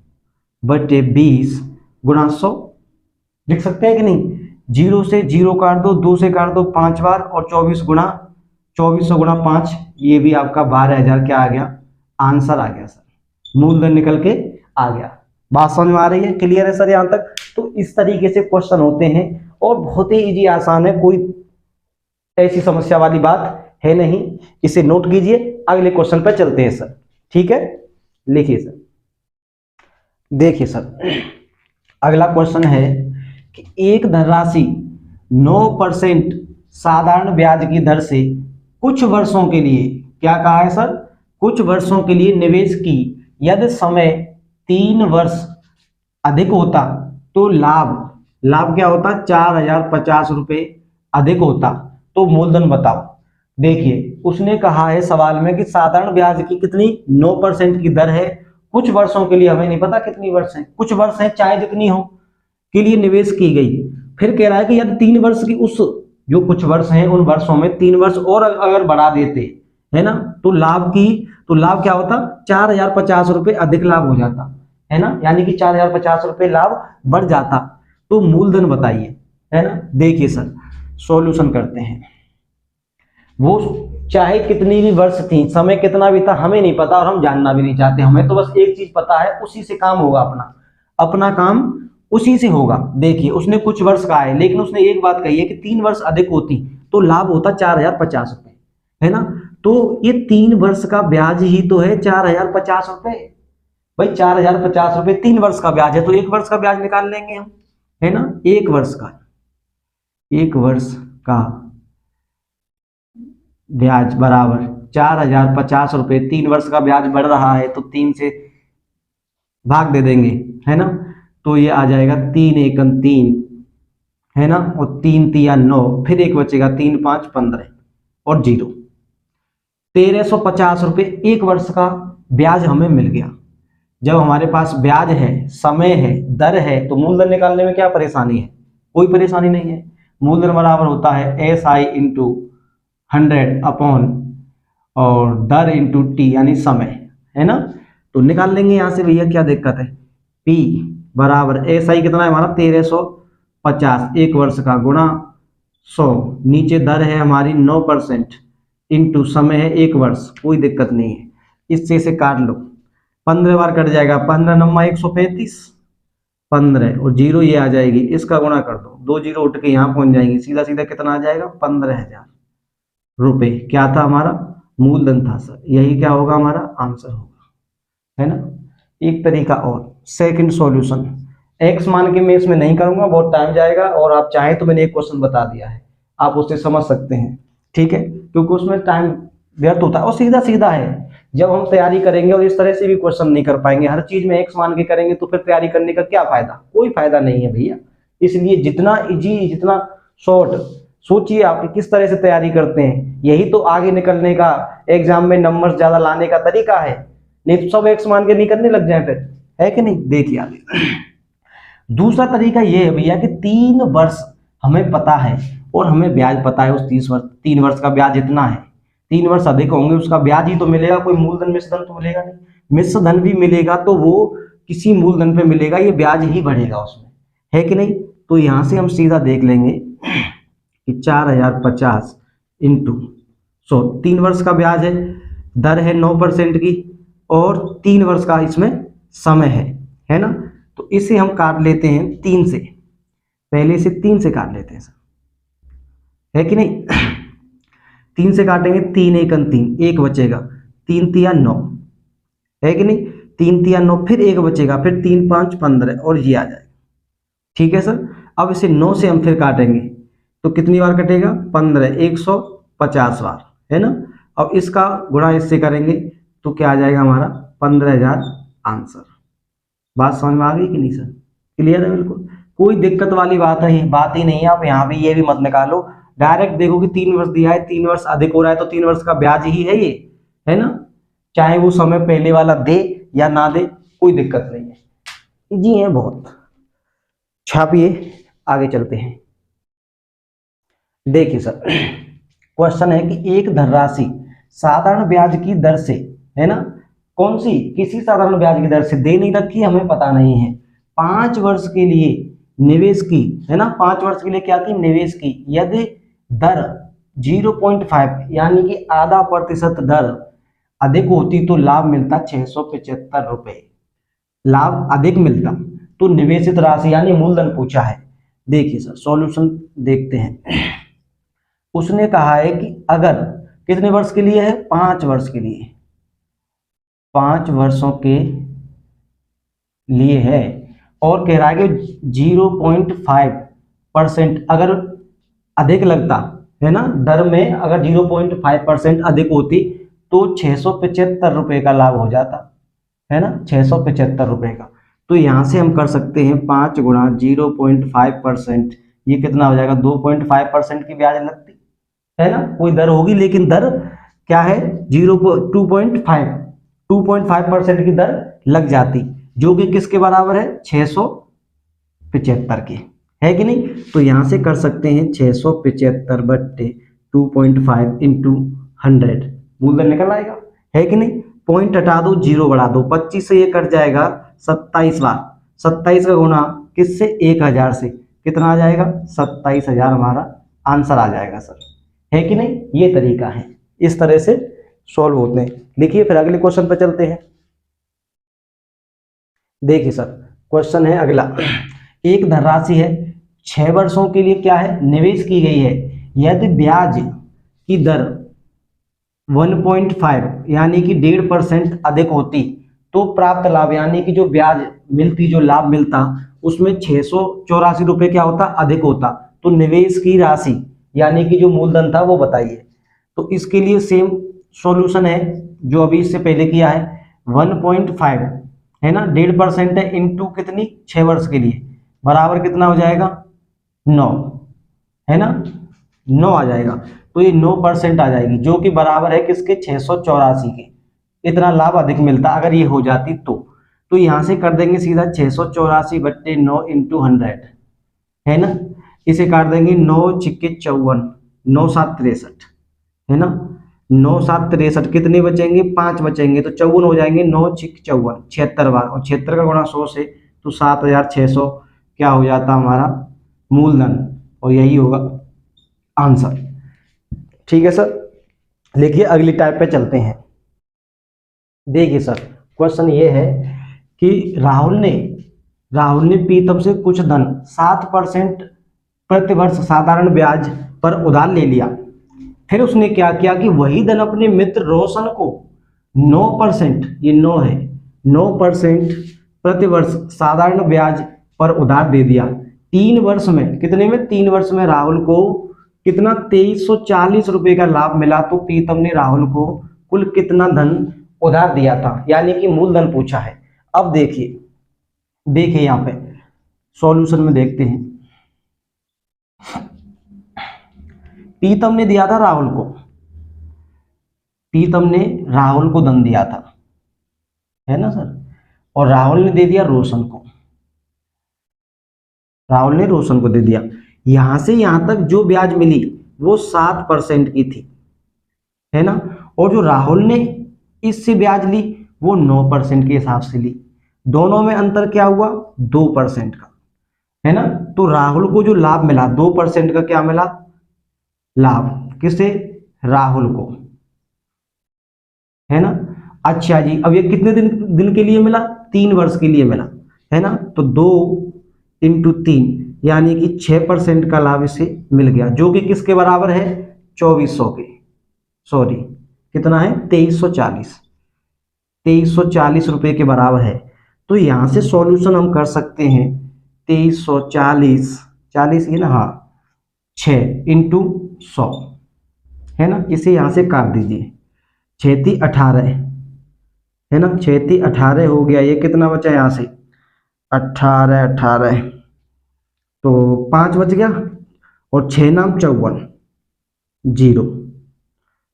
बटे 20 गुणा 100 लिख सकते हैं कि नहीं। 0 से 0 काट दो, 2 से काट दो 5 बार, और 2400 गुणा 5, ये भी आपका 12,000 क्या आ गया, आंसर आ गया सर, मूलधन निकल के आ गया। बात समझ में आ रही है, क्लियर है सर यहाँ तक। तो इस तरीके से क्वेश्चन होते हैं और बहुत ही इजी आसान है, कोई ऐसी समस्या वाली बात है नहीं। इसे नोट कीजिए, अगले क्वेश्चन पर चलते हैं सर। ठीक है, लिखिए सर। देखिए सर, अगला क्वेश्चन है कि एक धनराशि 9% साधारण ब्याज की दर से कुछ वर्षों के लिए, क्या कहा है सर, कुछ वर्षों के लिए निवेश की, यदि समय 3 वर्ष अधिक होता तो लाभ क्या होता, 4050 रुपये अधिक होता, तो मूलधन बताओ। देखिए उसने कहा है सवाल में कि साधारण ब्याज की कितनी 9% की दर है, कुछ वर्षों के लिए, हमें नहीं पता कितनी वर्ष है, कुछ वर्ष है चाहे जितनी हो, के लिए निवेश की गई। फिर कह रहा है कि यदि 3 वर्ष की उस जो कुछ वर्ष हैं उन वर्षों में 3 वर्ष और अगर बढ़ा देते, है ना, तो लाभ क्या होता, 4050 रुपये अधिक लाभ हो जाता, है ना, यानी कि 4050 रुपये लाभ बढ़ जाता। तो मूलधन बताइए, है ना। देखिए सर, सॉल्यूशन करते हैं। वो चाहे कितनी भी वर्ष थी, समय कितना भी था, हमें नहीं पता और हम जानना भी नहीं चाहते। हमें तो बस एक चीज पता है, उसी से काम होगा, अपना काम उसी से होगा। देखिए, उसने कुछ वर्ष कहा है, लेकिन उसने एक बात कही है कि 3 वर्ष अधिक होती तो लाभ होता 4050 रुपये, है ना। तो ये 3 वर्ष का ब्याज ही तो है 4050 रुपये। भाई 4050 रुपये 3 वर्ष का ब्याज है, तो 1 वर्ष का ब्याज निकाल लेंगे हम, है ना। 1 वर्ष का ब्याज बराबर 4050 रुपये। 3 वर्ष का ब्याज बढ़ रहा है तो 3 से भाग दे देंगे, है ना। तो ये आ जाएगा 3 एकम 3, है ना, और 3 तिया 9, फिर 1 बचेगा, 3 5 15 और 0। 1350 रुपये 1 वर्ष का ब्याज हमें मिल गया। जब हमारे पास ब्याज है, समय है, दर है, तो मूलधन निकालने में क्या परेशानी है, कोई परेशानी नहीं है। मूलधन बराबर होता है SI इंटू 100 अपॉन और दर इंटू टी यानी समय, है ना। तो निकाल लेंगे यहाँ से भैया, क्या दिक्कत है। P बराबर SI कितना है हमारा 1350 1 वर्ष का गुणा 100, नीचे दर है हमारी 9% इंटू समय है 1 वर्ष, कोई दिक्कत नहीं है। इससे से काट लो, 15 बार कट जाएगा, 15 नम्मा 135, 15 और 0 ये आ जाएगी, इसका गुणा कर दो, 2 0 उठ के यहाँ पहुंच जाएंगे, सीधा सीधा कितना आ जाएगा 15,000 रुपये। क्या था हमारा मूलधन था सर, यही क्या होगा हमारा आंसर होगा, है ना। एक तरीका और, सेकंड सॉल्यूशन, एक्स मान के मैं इसमें नहीं करूंगा, बहुत टाइम जाएगा, और आप चाहें तो मैंने एक क्वेश्चन बता दिया है, आप उससे समझ सकते हैं, ठीक है, क्योंकि उसमें टाइम व्यर्थ होता है और सीधा सीधा है। जब हम तैयारी करेंगे और इस तरह से भी क्वेश्चन नहीं कर पाएंगे, हर चीज में एक्स मान के करेंगे तो फिर तैयारी करने का क्या फायदा, कोई फायदा नहीं है भैया। इसलिए जितना इजी, जितना शॉर्ट, सोचिए आप किस तरह से तैयारी करते हैं, यही तो आगे निकलने का, एग्जाम में नंबर्स ज्यादा लाने का तरीका है। नहीं तो सब एक्स मान के नहीं करने लग जाए फिर, है कि नहीं। देखिए आगे दूसरा तरीका ये है भैया कि 3 वर्ष हमें पता है और हमें ब्याज पता है, उस 3 वर्ष का ब्याज इतना है, 3 वर्ष अधिक होंगे उसका ब्याज ही तो मिलेगा, कोई मूलधन मिश्रधन तो मिलेगा नहीं। मिश्रधन भी मिलेगा तो वो किसी मूलधन पे मिलेगा, ये ब्याज ही बढ़ेगा उसमें, है कि नहीं। तो यहां से हम सीधा देख लेंगे कि 4050 इंटू 100, 3 वर्ष का ब्याज है, दर है 9% की, और 3 वर्ष का इसमें समय है ना। तो इसे हम काट लेते हैं 3 से, पहले से 3 से काट लेते हैं सर, है कि नहीं। 3 से काटेंगे, 3 एकम 3, 1 बचेगा, 3 तिया 9, है कि नहीं, 3 तिया 9, फिर 1 बचेगा, फिर 3 5 15 और ये आ जाएगा, ठीक है सर। अब इसे 9 से हम फिर काटेंगे तो कितनी बार कटेगा 15, 150 बार, है ना। अब इसका गुणा इससे करेंगे तो क्या आ जाएगा हमारा 15,000 आंसर। बात समझ में आ गई कि नहीं सर, क्लियर है बिल्कुल, कोई दिक्कत वाली बात ही नहीं है। आप यहाँ भी ये भी मत निकालो, डायरेक्ट देखो कि 3 वर्ष दिया है, 3 वर्ष अधिक हो रहा है तो 3 वर्ष का ब्याज ही है ये, है ना। चाहे वो समय पहले वाला दे या ना दे, कोई दिक्कत नहीं है, जी है बहुत। छापिए, आगे चलते हैं। देखिए सर, क्वेश्चन है कि एक धनराशि साधारण ब्याज की दर से, है ना, कौन सी, किसी साधारण ब्याज की दर से दे नहीं रखी, हमें पता नहीं है, 5 वर्ष के लिए निवेश की, है ना, 5 वर्ष के लिए क्या की, निवेश की। यदि दर 0.5 यानी कि आधा % दर अधिक होती तो लाभ मिलता 675 रुपए, लाभ अधिक मिलता। तो निवेशित राशि यानी मूलधन पूछा है। देखिए सर, सॉल्यूशन देखते हैं। उसने कहा है कि अगर कितने वर्ष के लिए है, 5 वर्ष के लिए, 5 वर्षों के लिए है, और कह रहा है कि 0.5% अगर अधिक लगता, है ना, दर में अगर 0.5% अधिक होती तो 675 रुपए का लाभ हो जाता, है ना, 675 रुपए का। तो यहां से हम कर सकते हैं 5 गुणा 0.5%, ये कितना हो जाएगा 2.5% की ब्याज लगती, है ना, कोई दर होगी लेकिन दर क्या है 2.5% की दर लग जाती, जो कि किसके बराबर है 675 675 के, है कि नहीं। तो यहाँ से कर सकते हैं 675 बट्टे 2.5 इंटू 100, मूलधन निकल आएगा, है कि नहीं। पॉइंट हटा दो, जीरो बढ़ा दो, 25 से ये कट जाएगा 27 बार, 27 का गुणा किससे, 1000 से, कितना आ जाएगा, 27,000 हमारा आंसर आ जाएगा सर, है कि नहीं। ये तरीका है, इस तरह से सॉल्व होते हैं। देखिए फिर अगले क्वेश्चन पर चलते हैं। देखिए सर क्वेश्चन है अगला, एक धनराशि है 6 वर्षों के लिए क्या है, निवेश की गई है। यदि ब्याज की दर 1.5 यानी कि 1.5% अधिक होती तो प्राप्त लाभ यानी कि जो ब्याज मिलती, जो लाभ मिलता, उसमें 684 रुपये क्या होता, अधिक होता। तो निवेश की राशि यानी कि जो मूलधन था वो बताइए। तो इसके लिए सेम सॉल्यूशन है जो अभी इससे पहले किया है, 1.5 है ना, 1.5% है, इंटू कितनी, 6 वर्ष के लिए, बराबर कितना हो जाएगा, 9, है ना, 9 आ जाएगा। तो ये 9% आ जाएगी, जो कि बराबर है किसके, 684 के। इतना लाभ अधिक मिलता अगर ये हो जाती तो यहां से कर देंगे सीधा 684 बट्टे 9 इंटू 100, है ना। इसे काट देंगे, 9 छिक्के 54, 9 7 63, है ना, 9 7 63, कितने बचेंगे, 5 बचेंगे, तो 54 हो जाएंगे, 9 छिक 54, 76 बार, और 76 का गुणा 100 से, तो 7600 क्या हो जाता हमारा मूलधन, और यही होगा आंसर। ठीक है सर, लिखिए अगली टाइप पे चलते हैं। देखिए सर क्वेश्चन ये है कि राहुल ने प्रीतम से कुछ धन 7% प्रति वर्ष साधारण ब्याज पर उधार ले लिया। फिर उसने क्या किया कि वही धन अपने मित्र रोशन को 9%, ये 9 है, 9% प्रति वर्ष साधारण ब्याज पर उधार दे दिया। 3 वर्ष में, कितने में, 3 वर्ष में राहुल को कितना, 2340 रुपए का लाभ मिला। तो प्रीतम ने राहुल को कुल कितना धन उधार दिया था, यानी कि मूलधन पूछा है। अब देखिए यहां पे सॉल्यूशन में देखते हैं। प्रीतम ने दिया था राहुल को, प्रीतम ने राहुल को धन दिया था, है ना सर, और राहुल ने दे दिया रोशन को, राहुल ने रोशन को दे दिया। यहां से यहां तक जो ब्याज मिली वो 7% की थी, है ना, और जो राहुल ने इससे ब्याज ली वो 9% के हिसाब से ली। दोनों में अंतर क्या हुआ, 2% का, है ना। तो राहुल को जो लाभ मिला 2% का, क्या मिला, लाभ, किसे, राहुल को, है ना। अच्छा जी, अब ये कितने दिन के लिए मिला, 3 वर्ष के लिए मिला, है ना। तो 2 इंटू 3 यानी कि 6% का लाभ इसे मिल गया, जो कि किसके बराबर है, 2400 के, सॉरी कितना है, 2340 रुपए के बराबर है। तो यहां से सॉल्यूशन हम कर सकते हैं, 2340 ये ना, हाँ, 6 इंटू 100, है ना। इसे यहां से काट दीजिए, 6 18, है ना, 6 18 हो गया। ये कितना बचा यहां से, 18 तो 5 बच गया, और 6 नाम 54, जीरो,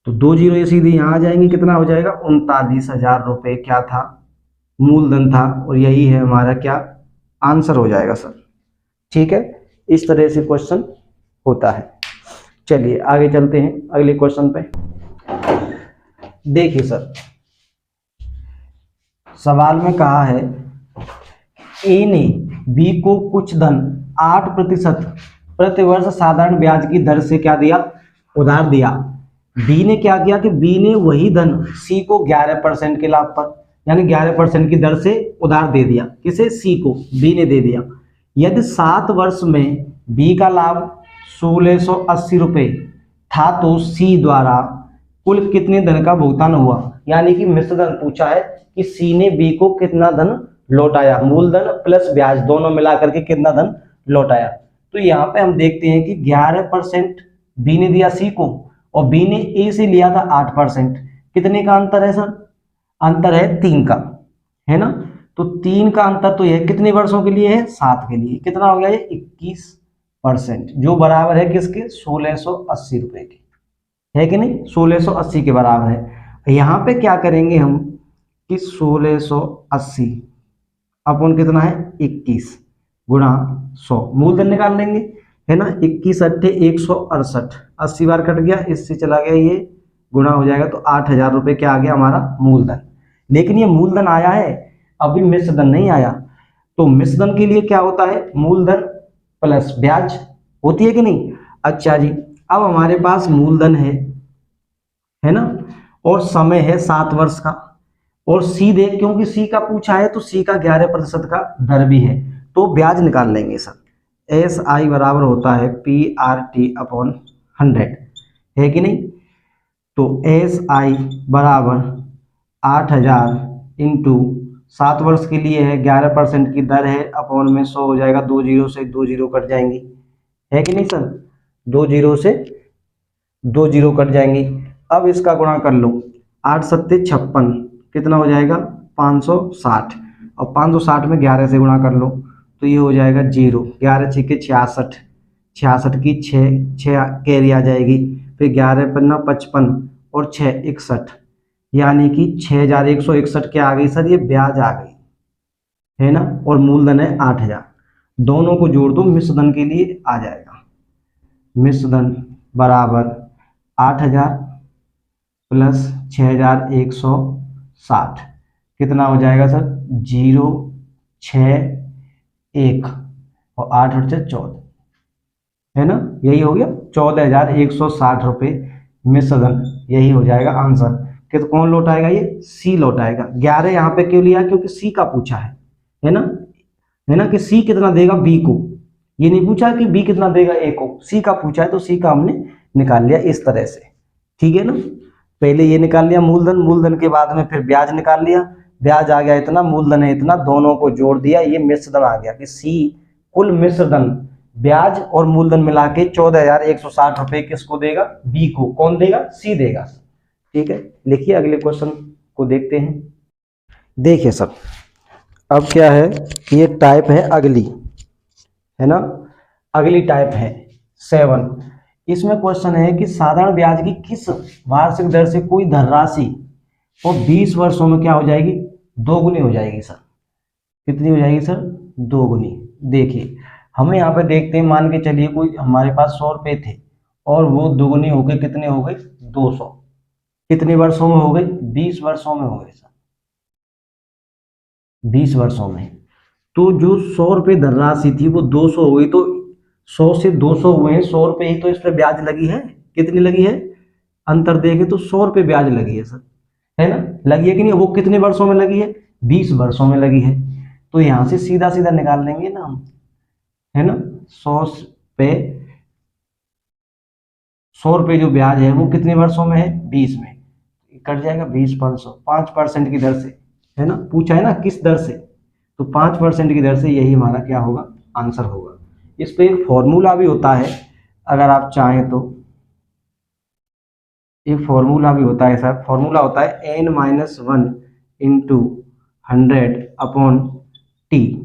तो 2 जीरो ये सीधे यहाँ आ जाएंगे, कितना हो जाएगा, 39,000 रुपये क्या था, मूलधन था, और यही है हमारा क्या आंसर हो जाएगा सर। ठीक है, इस तरह से क्वेश्चन होता है। चलिए आगे चलते हैं अगले क्वेश्चन पे। देखिए सर सवाल में कहा है, ए ने बी को कुछ धन 8% प्रति वर्ष साधारण ब्याज की दर से क्या दिया, उधार दिया। बी ने क्या किया कि बी ने वही धन सी को 11% के लाभ पर, यानी 11% की दर से उधार दे दिया, किसे, सी को, बी ने दे दिया। यदि 7 वर्ष में बी का लाभ 1680 रुपये था तो सी द्वारा कुल कितने धन का भुगतान हुआ, यानी कि मिश्र धन पूछा है कि सी ने बी को कितना धन लौटाया, मूलधन प्लस ब्याज दोनों मिलाकर के कितना धन लौटाया। तो यहाँ पे हम देखते हैं कि 11% बी ने दिया सी को, और बी ने ए से लिया था 8%। कितने का अंतर है सर, अंतर है 3 का, है ना। तो 3 का अंतर तो यह कितने वर्षों के लिए है, 7 के लिए, कितना हो गया ये 21%, जो बराबर है किसके, 1680 रुपए के, है कि नहीं, 1680 के बराबर है। यहाँ पे क्या करेंगे हम कि 1680 अपन कितना है 21, गुणा 100, मूलधन निकाल लेंगे, है ना। 21 अट्ठे 168, 80 बार कट गया, इससे चला गया ये, गुणा हो जाएगा तो 8,000 रुपये क्या आ गया हमारा मूलधन। लेकिन ये मूलधन आया है, अभी मिश्रधन नहीं आया। तो मिश्रधन के लिए क्या होता है, मूलधन प्लस ब्याज होती है कि नहीं। अच्छा जी, अब हमारे पास मूलधन है ना, और समय है 7 वर्ष का, और सीधे क्योंकि सी का पूछा है तो सी का 11% का दर भी है, तो ब्याज निकाल लेंगे सर। एस आई बराबर होता है PRT/100, है कि नहीं। तो एस आई बराबर 8,000 इंटू 7 वर्ष के लिए है, 11% की दर है, अपॉन में 100 हो जाएगा, 2 जीरो से 2 जीरो कट जाएंगी, है कि नहीं सर। 2 जीरो से 2 जीरो कट जाएंगी। अब इसका गुणा कर लो, 8 सत्ते 56, कितना हो जाएगा 560, और 560 में 11 से गुणा कर लो तो ये हो जाएगा 0, 11 छिके 66, 66 की 6 कैरी आ जाएगी, फिर 11 पन्ना 55 और 6 61, यानी कि 6,161 क्या आ गई सर, ये ब्याज आ गई, है ना। और मूलधन है 8,000, दोनों को जोड़ दो, मिश्रधन के लिए आ जाएगा। मिश्रधन बराबर 8,000 प्लस 6,160, कितना हो जाएगा सर 061, और 8 8 से 14, है ना, यही हो गया 14,160 रुपये मिश्रधन, यही हो जाएगा आंसर। कि तो कौन लौट आएगा, ये सी लौट आएगा। 11 यहाँ पे क्यों लिया, क्योंकि सी का पूछा है ना, है ना, कि सी कितना देगा बी को, ये नहीं पूछा कि बी कितना देगा ए को, सी का पूछा है तो सी का हमने निकाल लिया इस तरह से, ठीक है ना। पहले ये निकाल लिया मूलधन, मूलधन के बाद में फिर ब्याज निकाल लिया, ब्याज आ गया इतना, मूलधन है इतना, दोनों को जोड़ दिया, ये मिश्रधन आ गया कि सी कुल मिश्रधन ब्याज और मूलधन मिला के 14,160 रुपये किसको देगा, बी को। कौन देगा, सी देगा, ठीक है। लिखिए अगले क्वेश्चन को देखते हैं। देखिए सर, अब क्या है कि ये टाइप है अगली, है ना, अगली टाइप है 7। इसमें क्वेश्चन है कि साधारण ब्याज की किस वार्षिक दर से कोई धनराशि और 20 वर्षों में क्या हो जाएगी, दोगुनी हो जाएगी सर। कितनी हो जाएगी सर, दोगुनी। देखिए हमें यहाँ पे देखते हैं, मान के चलिए कोई हमारे पास 100 रुपये थे और वो दोगुनी हो गए, कितने हो गए 200, कितने वर्षों में हो गए, 20 वर्षों में हो गए सर, 20 वर्षों में। तो जो 100 रुपये धनराशि थी वो 200 हो गई, तो 100 से 200 हुए हैं, 100 रुपये ही तो इस पर ब्याज लगी है, कितनी लगी है, अंतर देखें तो 100 रुपये ब्याज लगी है सर, है ना, लगी है कि नहीं। वो कितने वर्षों में लगी है, 20 वर्षों में लगी है। तो यहां से सीधा सीधा निकाल लेंगे ना हम, है ना। 100 रुपये जो ब्याज है वो कितने वर्षों में है, 20 में, कट जाएगा 20 500, 5% की दर से, है ना, पूछा है ना किस दर से, तो 5% की दर से, यही हमारा क्या होगा, आंसर होगा। इस पे एक फॉर्मूला भी होता है, अगर आप चाहें तो एक फॉर्मूला भी होता है सर, फॉर्मूला होता है n-1 इंटू 100/t,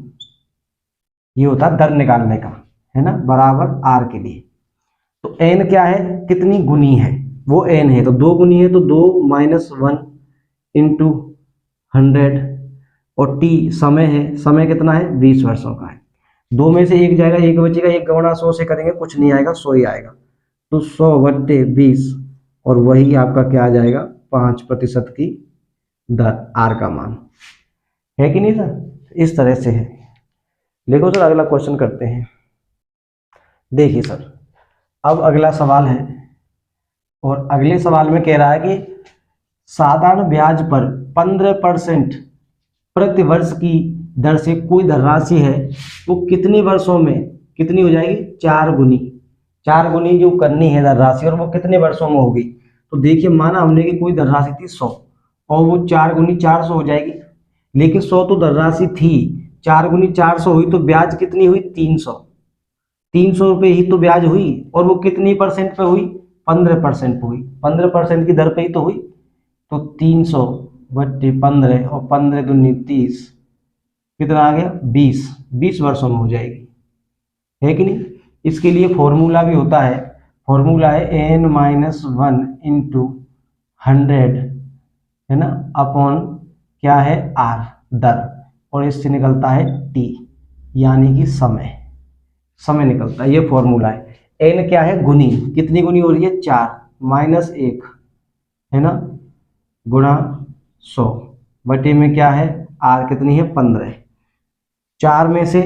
ये होता है दर निकालने का, है ना, बराबर r के लिए। तो n क्या है, कितनी गुनी है, वो n है, तो 2 गुनी है, तो 2-1 इंटू 100, और t समय है, समय कितना है 20 वर्षों का है। 2 में से 1 जाएगा, 1 बचेगा, 1 गुणा 100 से करेंगे कुछ नहीं आएगा, 100 ही आएगा, तो 100/20, और वही आपका क्या आ जाएगा 5% की दर, आर का मान, है कि नहीं सर। इस तरह से है। देखो सर अगला क्वेश्चन करते हैं। देखिए सर, अब अगला सवाल है, और अगले सवाल में कह रहा है कि साधारण ब्याज पर 15% प्रति वर्ष की दर से कोई धनराशि है, वो कितने वर्षों में कितनी हो जाएगी, 4 गुनी, 4 गुनी जो करनी है धनराशि, और वो कितने वर्षों में होगी। तो देखिए माना हमने कि कोई धनराशि थी 100, और वो 4 गुनी 400 हो जाएगी, लेकिन 100 तो धनराशि थी, 4 गुनी 400 हुई, तो ब्याज कितनी हुई 300, 300 रुपये ही तो ब्याज हुई, और वो कितनी परसेंट पे हुई, 15% पे हुई, 15% की दर पे ही तो हुई। तो 300/15, और 15 दूनी 30, कितना आ गया 20, 20 वर्षों में हो जाएगी, है कि नहीं। इसके लिए फॉर्मूला भी होता है, फॉर्मूला है n-1 इंटू 100, है ना, अपॉन क्या है r, दर, और इससे निकलता है t, यानी कि समय, समय निकलता है, ये फॉर्मूला है। एन क्या है, गुनी, कितनी गुनी हो रही है, 4 माइनस 1 है ना, गुणा 100 बटे में क्या है, आर कितनी है 15। 4 में से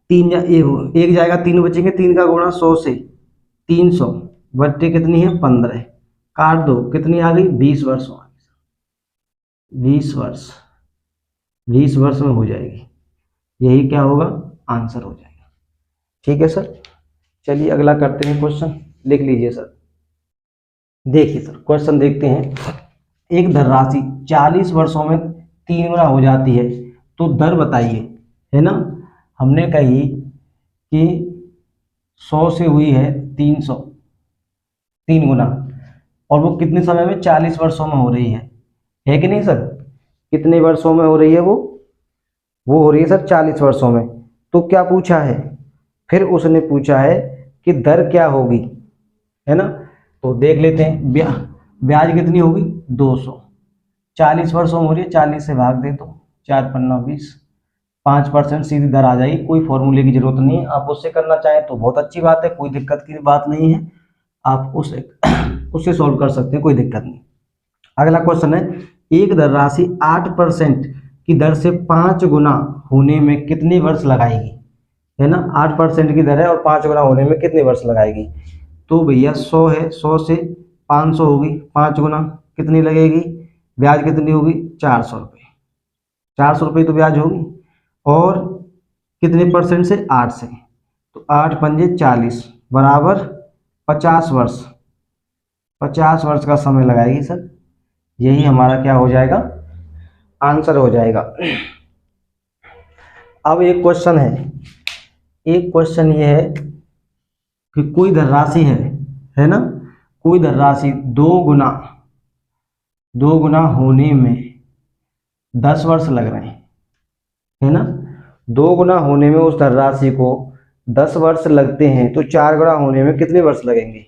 3 एक जाएगा, 3 बचेंगे, 3 का गुणा 100 से 300 बटे कितनी है 15, काट दो, कितनी आ गई 20 वर्ष, 20 वर्ष, 20 वर्ष में हो जाएगी, यही क्या होगा, आंसर हो जाएगा। ठीक है सर, चलिए अगला करते हैं क्वेश्चन, लिख लीजिए सर। देखिए सर क्वेश्चन देखते हैं, एक धनराशि 40 वर्षों में 3 गुना हो जाती है, तो दर बताइए, है ना। हमने कही कि 100 से हुई है 300, 3 गुना, और वो कितने समय में, 40 वर्षों में हो रही है कि नहीं सर, कितने वर्षों में हो रही है वो हो रही है सर 40 वर्षों में। तो क्या पूछा है, फिर उसने पूछा है कि दर क्या होगी, है ना। तो देख लेते हैं, ब्याज कितनी होगी 200, 40 वर्षों में हो रही है, 40 से भाग दे तो 4 पन्ना 20, 5% सीधी दर आ जाएगी, कोई फॉर्मूले की जरूरत नहीं है। आप उससे करना चाहें तो बहुत अच्छी बात है, कोई दिक्कत की बात नहीं है, आप उससे सॉल्व कर सकते हैं, कोई दिक्कत नहीं। अगला क्वेश्चन है, एक धनराशि 8% की दर से 5 गुना होने में कितने वर्ष लगाएगी, है ना। 8% की दर है और 5 गुना होने में कितने वर्ष लगाएगी। तो भैया 100 है, 100 से 500 होगी, 5 गुना कितनी लगेगी, ब्याज कितनी होगी 400 रुपये, 400 रुपये तो ब्याज होगी, और कितने परसेंट से, 8 से, तो 8 पंजे 40 बराबर 50 वर्ष, 50 वर्ष का समय लगाएगी सर, यही हमारा क्या हो जाएगा, आंसर हो जाएगा। अब एक क्वेश्चन है, एक क्वेश्चन ये है कि कोई धनराशि है ना, कोई धनराशि 2 गुना होने में 10 वर्ष लग रहे हैं, है ना। 2 गुना होने में उस धनराशि को 10 वर्ष लगते हैं, तो 4 गुना होने में कितने वर्ष लगेंगे,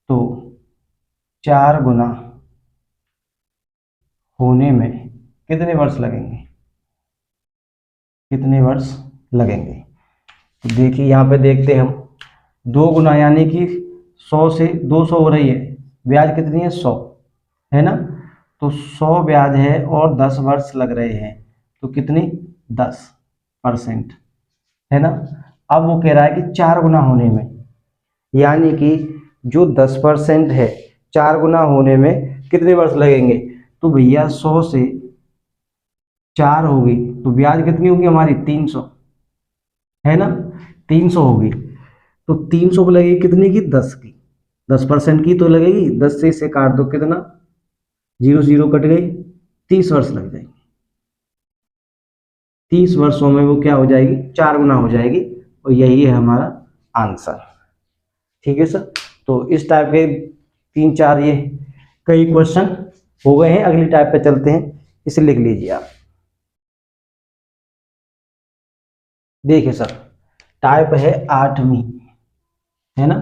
तो 4 गुना होने में कितने वर्ष लगेंगे, कितने वर्ष लगेंगे। तो देखिए यहाँ पे देखते हैं हम, 2 गुना यानी कि 100 से 200 हो रही है, ब्याज कितनी है 100, है ना। तो 100 ब्याज है और 10 वर्ष लग रहे हैं, तो कितनी 10%, है ना। अब वो कह रहा है कि 4 गुना होने में, यानी कि जो 10% है 4 गुना होने में कितने वर्ष लगेंगे। तो भैया 100 से 4 होगी, तो ब्याज कितनी होगी हमारी 300, है ना, 300 होगी। तो 300 को लगेगी कितनी की, 10 की, 10% की तो लगेगी, 10 से इसे काट दो, कितना 0 0 कट गई, 30 वर्ष लग जाएंगे। 30 वर्षों में वो क्या हो जाएगी, 4 गुना हो जाएगी, और यही है हमारा आंसर। ठीक है सर, तो इस टाइप के 3-4 ये कई क्वेश्चन हो गए हैं। अगली टाइप पे चलते हैं, इसे लिख लीजिए आप। देखिए सर, टाइप है 8वीं, है ना,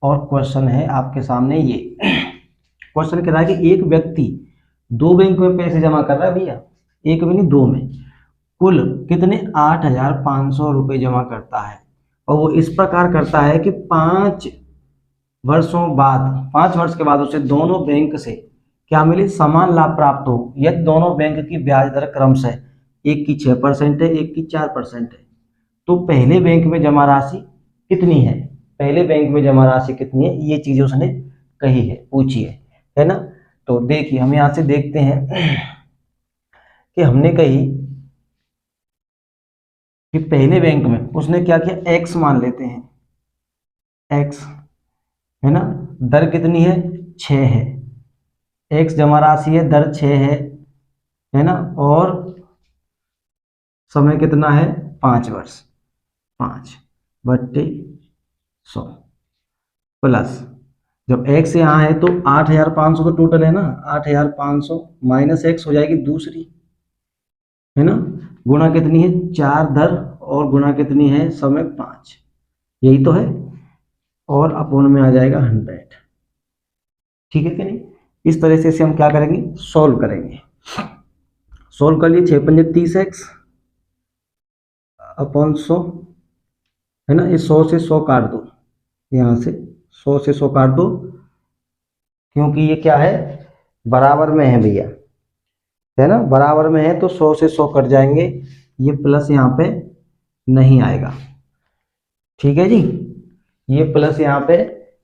और क्वेश्चन है आपके सामने ये। क्वेश्चन कह रहा है कि एक व्यक्ति 2 बैंक में पैसे जमा कर रहा है भैया, एक में नहीं 2 में, कुल कितने 8,500 रुपये जमा करता है, और वो इस प्रकार करता है कि 5 वर्षों बाद, 5 वर्ष के बाद उसे दोनों बैंक से क्या मिले, समान लाभ प्राप्त हो, यदि दोनों बैंक की ब्याज दर क्रमशः एक की 6% है, एक की 4% है, तो पहले बैंक में जमा राशि कितनी है, पहले बैंक में जमा राशि कितनी है, ये चीजें उसने कही है, पूछी है ना। तो देखिए हम यहां से देखते हैं कि हमने कही कि पहले बैंक में उसने क्या किया, x मान लेते हैं, x, है ना, दर कितनी है 6 है, x जमा राशि है, दर 6 है ना, और समय कितना है 5 वर्ष, 5/100 प्लस, जब x यहाँ है तो 8,500 तो टोटल है ना, 8,500 माइनस x हो जाएगी दूसरी, है ना, गुणा कितनी है 4 दर, और गुणा कितनी है समय 5, यही तो है, और अपोन में आ जाएगा 100। ठीक है कि नहीं। इस तरह से इसे हम क्या करेंगे, सॉल्व करेंगे। सॉल्व कर लिए, 6 पंजे 30x अपॉन 100, है ना। इस 100 से 100 काट दो, यहाँ से 100 से 100 काट दो, क्योंकि ये क्या है, बराबर में है भैया, है ना, बराबर में है तो 100 से 100 कट जाएंगे, ये प्लस यहाँ पे नहीं आएगा, ठीक है जी, ये प्लस यहाँ पे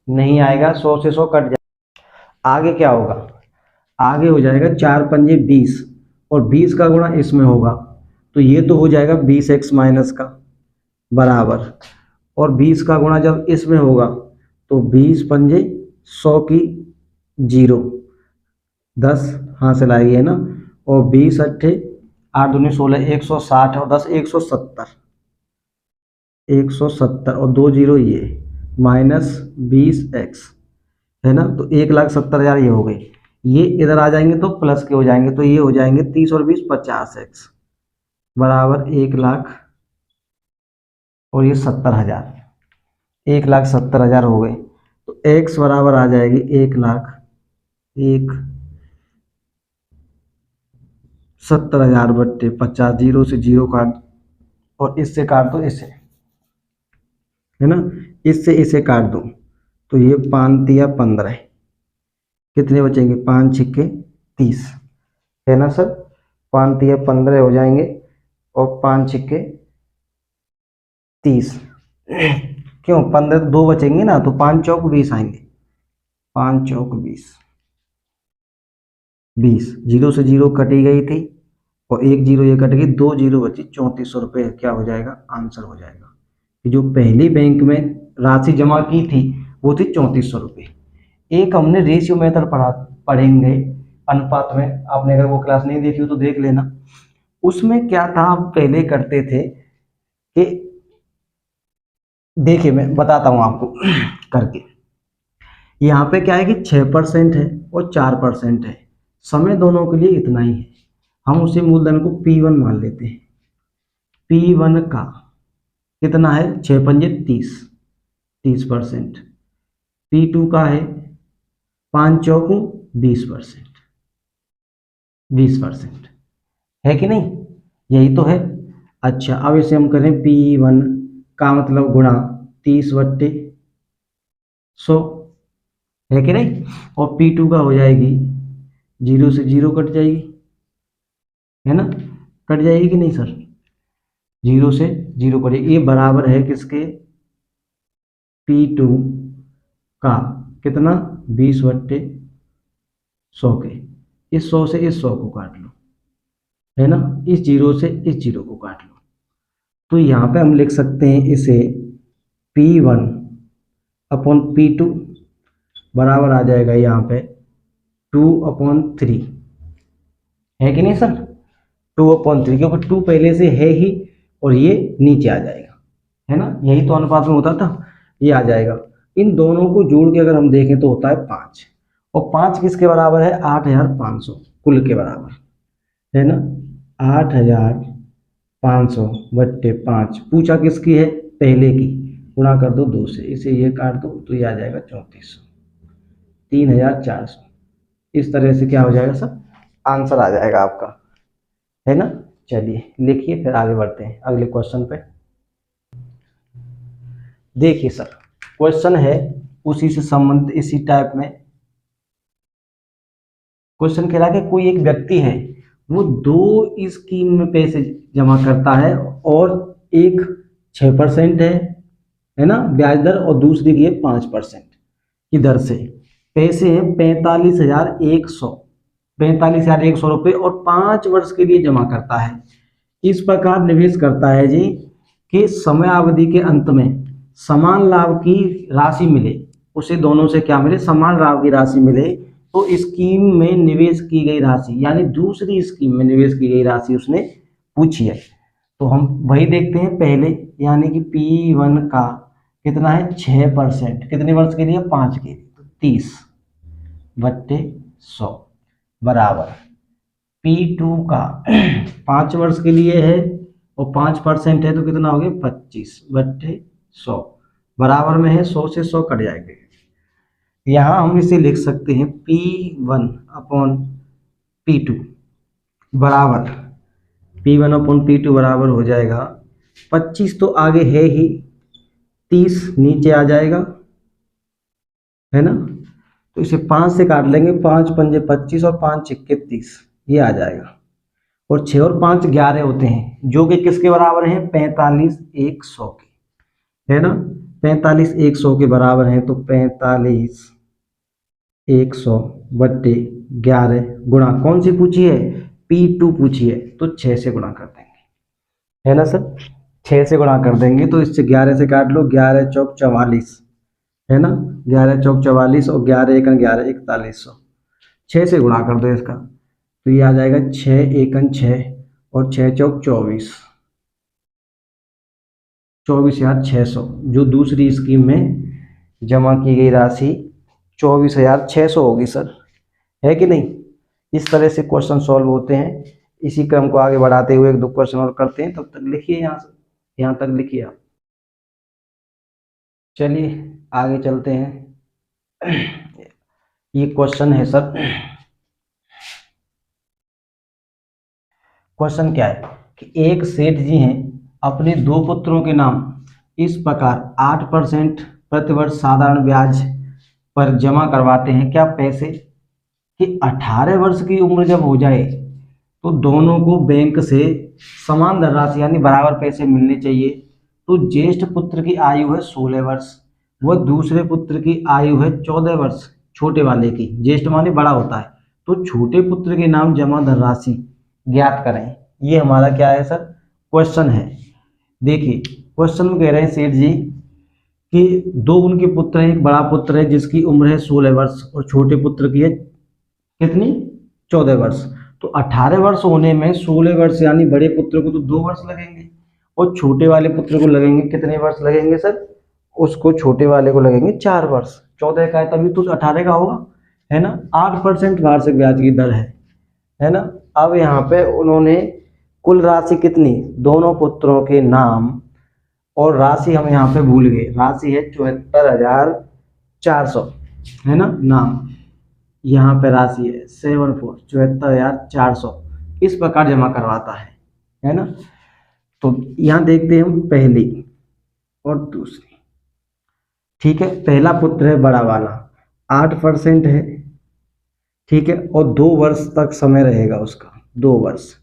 नहीं आएगा, 100 से 100 कट जाएगा। आगे क्या होगा, आगे हो जाएगा 4 पंजे 20, और 20 का गुणा इसमें होगा, तो ये तो हो जाएगा 20x माइनस का बराबर, और 20 का गुणा जब इसमें होगा तो 20 पंजे 100 की 0, 10 हासिल आएगी, है ना, और 20 अट्ठे 8 दूनी 16, 160, और 10 170, 170 और 2 जीरो ये माइनस 20x, है ना, तो 1,70,000 ये हो गई। ये इधर आ जाएंगे तो प्लस के हो जाएंगे, तो ये हो जाएंगे 30 और 20 50x बराबर 1,00,000, और ये 70,000, 1,70,000 हो गए, तो x बराबर आ जाएगी 1,70,000 बट्टे 50, 0 से 0 काट, और इससे काट दो इसे, है ना, इससे इसे काट दो, तो ये 5 तिया 15, कितने बचेंगे, 5 छिक्के 30, है ना सर, 5 तिया 15 हो जाएंगे, और 5 छिक्के 30, क्यों 15 दो बचेंगे ना, तो 5 चौक 20 आएंगे, 5 चौक 20, 0 से 0 कटी गई थी, और 1 जीरो ये कट गई, 2 जीरो बची, 3400 रुपये क्या हो जाएगा, आंसर हो जाएगा। जो पहली बैंक में राशि जमा की थी वो थी 3400 रुपये। एक हमने रेशियो मेथड पढ़ेंगे अनुपात में, आपने अगर वो क्लास नहीं देखी हो तो देख लेना। उसमें क्या था, हम पहले करते थे कि देखिए मैं बताता हूँ आपको करके, यहाँ पे क्या है कि 6% है और 4% है, समय दोनों के लिए इतना ही है, हम उसे मूलधन को P1 मान लेते हैं। P1 का कितना है, 6 पंजे 30%, P2 का है 5 चौकू 20%, है कि नहीं, यही तो है। अच्छा अब इसे हम करें P1 का मतलब गुणा 30/100, है कि नहीं, और P2 का हो जाएगी 0 से 0 कट जाएगी, है ना, कट जाएगी कि नहीं सर, 0 से 0 कट जाएगी, ये बराबर है किसके, P2 का कितना 20/100 के, इस 100 से इस 100 को काट लो, है ना, इस 0 से इस 0 को काट लो, तो यहाँ पे हम लिख सकते हैं इसे P1 अपॉन P2 बराबर आ जाएगा यहाँ पे 2/3, है कि नहीं सर, 2/3, क्योंकि 2 पहले से है ही, और ये नीचे आ जाएगा, है ना, यही तो अनुपात में होता था, ये आ जाएगा। इन दोनों को जोड़ के अगर हम देखें तो होता है 5, और 5 किसके बराबर है, 8,500 कुल के बराबर, है ना, 8,500 बट्टे 5, पूछा किसकी है, पहले की, गुणा कर दो 2 से, इसे ये काट दो तो ये आ जाएगा 3400, 3,400, इस तरह से क्या हो जाएगा सर, आंसर आ जाएगा आपका, है ना। चलिए लिखिए, फिर आगे बढ़ते हैं अगले क्वेश्चन पे। देखिए सर क्वेश्चन है उसी से संबंधित, इसी टाइप में क्वेश्चन कह रहा है कि कोई एक व्यक्ति है, वो 2 स्कीम में पैसे जमा करता है, और एक 6% है ना ब्याज दर, और दूसरी की है 5% की दर से, पैसे हैं 45,100 रुपये, और 5 वर्ष के लिए जमा करता है। इस प्रकार निवेश करता है जी कि समय अवधि के अंत में समान लाभ की राशि मिले, उसे दोनों से क्या मिले, समान लाभ की राशि मिले, तो स्कीम में निवेश की गई राशि, यानी दूसरी स्कीम में निवेश की गई राशि उसने पूछी है। तो हम वही देखते हैं पहले, यानी कि P1 का कितना है 6%, कितने वर्ष के लिए, 5 के लिए, तो 30/100 बराबर P2 का 5 वर्ष के लिए है, और 5% है, तो कितना हो गया 25/100 बराबर में है, 100 से 100 कट जाएंगे। यहाँ हम इसे लिख सकते हैं P1 अपॉन P2 बराबर, P1 अपॉन P2 बराबर हो जाएगा 25 तो आगे है ही, 30 नीचे आ जाएगा, है ना। तो इसे 5 से काट लेंगे, 5 पंजे 25 और 5 छिक्के 30, ये आ जाएगा। और 6 और 5 11 होते हैं, जो कि किसके बराबर हैं, 45 100 के, है ना। 45 100 के बराबर हैं, तो 45 100 बट्टे 11 गुणा कौन सी पूछी है, P2 पूछी है, तो 6 से गुणा कर देंगे, है ना सर। 6 से गुणा कर देंगे तो इससे 11 से काट लो, 11 चौक 44, है ना। 11 चौक 44 और 11 एकन 11 4100, 6 से गुणा कर दो इसका, तो ये आ जाएगा 6 एकन 6 और 6 चौक 24, 24,600। जो दूसरी स्कीम में जमा की गई राशि 24,600 होगी सर, है कि नहीं। इस तरह से क्वेश्चन सॉल्व होते हैं। इसी क्रम को आगे बढ़ाते हुए एक दो क्वेश्चन और करते हैं, तब तक लिखिए, यहाँ तक लिखिए आप। चलिए आगे चलते हैं। ये क्वेश्चन है सर, क्वेश्चन क्या है कि एक सेठ जी हैं, अपने 2 पुत्रों के नाम इस प्रकार 8% प्रतिवर्ष साधारण ब्याज पर जमा करवाते हैं। क्या पैसे कि 18 वर्ष की उम्र जब हो जाए तो दोनों को बैंक से समान धनराशि यानी बराबर पैसे मिलने चाहिए। तो ज्येष्ठ पुत्र की आयु है 16 वर्ष, व दूसरे पुत्र की आयु है 14 वर्ष, छोटे वाले की, ज्येष्ठ माने बड़ा होता है। तो छोटे पुत्र के नाम जमा धनराशि ज्ञात करें। ये हमारा क्या है सर, क्वेश्चन है। देखिए क्वेश्चन में कह रहे हैं सेठ जी कि 2 उनके पुत्र हैं, एक बड़ा पुत्र है जिसकी उम्र है 16 वर्ष और छोटे पुत्र की है कितनी, 14 वर्ष। तो 18 वर्ष होने में 16 वर्ष यानी बड़े पुत्र को तो 2 वर्ष लगेंगे और छोटे वाले पुत्र को लगेंगे कितने वर्ष लगेंगे सर, उसको छोटे वाले को लगेंगे 4 वर्ष। 14 का है तभी तो 18 का होगा, है ना। 8% वार्षिक ब्याज की दर है ना। अब यहाँ पे उन्होंने कुल राशि कितनी, दोनों पुत्रों के नाम और राशि हम यहाँ पे भूल गए, राशि है 74,400, है ना। नाम यहाँ पे राशि है 74,400, इस प्रकार जमा करवाता है ना। तो यहाँ देखते हैं हम पहली और दूसरी, ठीक है। पहला पुत्र है बड़ा वाला, 8% है, ठीक है, और 2 वर्ष तक समय रहेगा उसका, 2 वर्ष,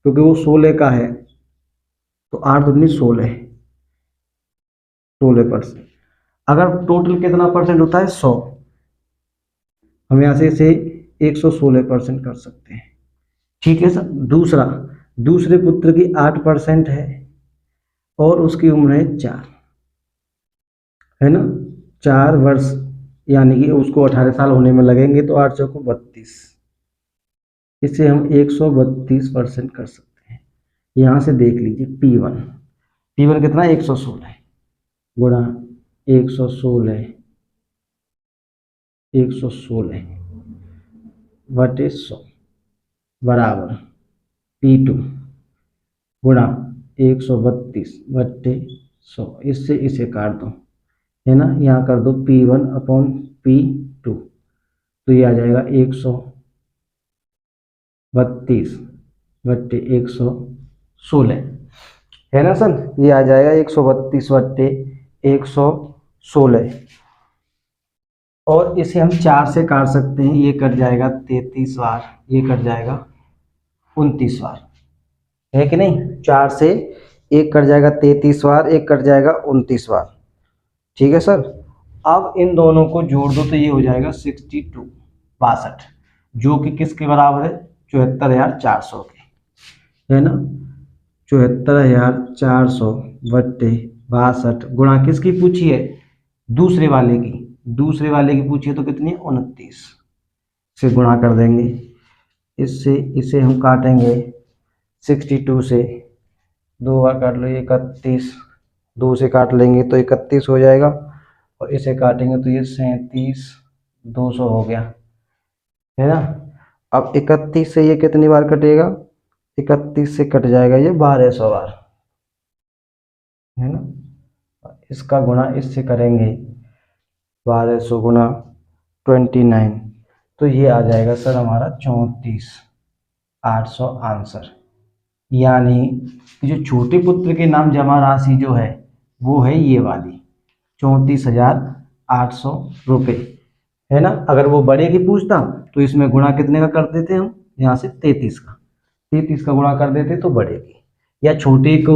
क्योंकि वो 16 का है, तो 8 दूनी 16, 16%। अगर टोटल कितना परसेंट होता है 100, हम यहाँ से इसे 116% कर सकते हैं, ठीक है सर। दूसरा, दूसरे पुत्र की 8% है और उसकी उम्र है 4, है ना। 4 वर्ष यानी कि उसको 18 साल होने में लगेंगे, तो 8 चौको 32, इसे हम 132% कर सकते हैं। यहाँ से देख लीजिए P1 कितना, 116 गुणा 116 बटे 100 बराबर P2 गुणा 132 बटे 100, इससे इसे काट दो, है ना। यहाँ कर दो P1 अपॉन P2, तो ये आ जाएगा 132 बट्टे 116, है ना सर। ये आ जाएगा 132 बट्टे 116, और इसे हम 4 से काट सकते हैं, ये कट जाएगा 33 बार, ये कट जाएगा 29 बार, है कि नहीं। 4 से एक कट जाएगा 33 बार, एक कट जाएगा 29 बार, ठीक है सर। अब इन दोनों को जोड़ दो तो ये हो जाएगा 62 जो कि किसके बराबर है, 74,400 के, है ना। 74,400 बट्टे 62 गुणा किसकी पूछी है, दूसरे वाले की, दूसरे वाले की पूछी है तो कितनी, 29 से गुणा कर देंगे। इससे इसे हम काटेंगे 62 से, 2 बार काट लो, 31, 2 से काट लेंगे तो 31 हो जाएगा, और इसे काटेंगे तो ये 37,200 हो गया, है ना। अब 31 से ये कितनी बार कटेगा, 31 से कट जाएगा ये 1200 बार, है ना। इसका गुणा इससे करेंगे 1200 गुणा 29, तो ये आ जाएगा सर हमारा 34,800 आंसर, यानी जो छोटे पुत्र के नाम जमा राशि जो है वो है ये वाली 34,800 रुपये, है ना। अगर वो बड़े की पूछता तो इसमें गुणा कितने का कर देते हम, यहाँ से 33 का गुणा कर देते तो बड़े की, या छोटे को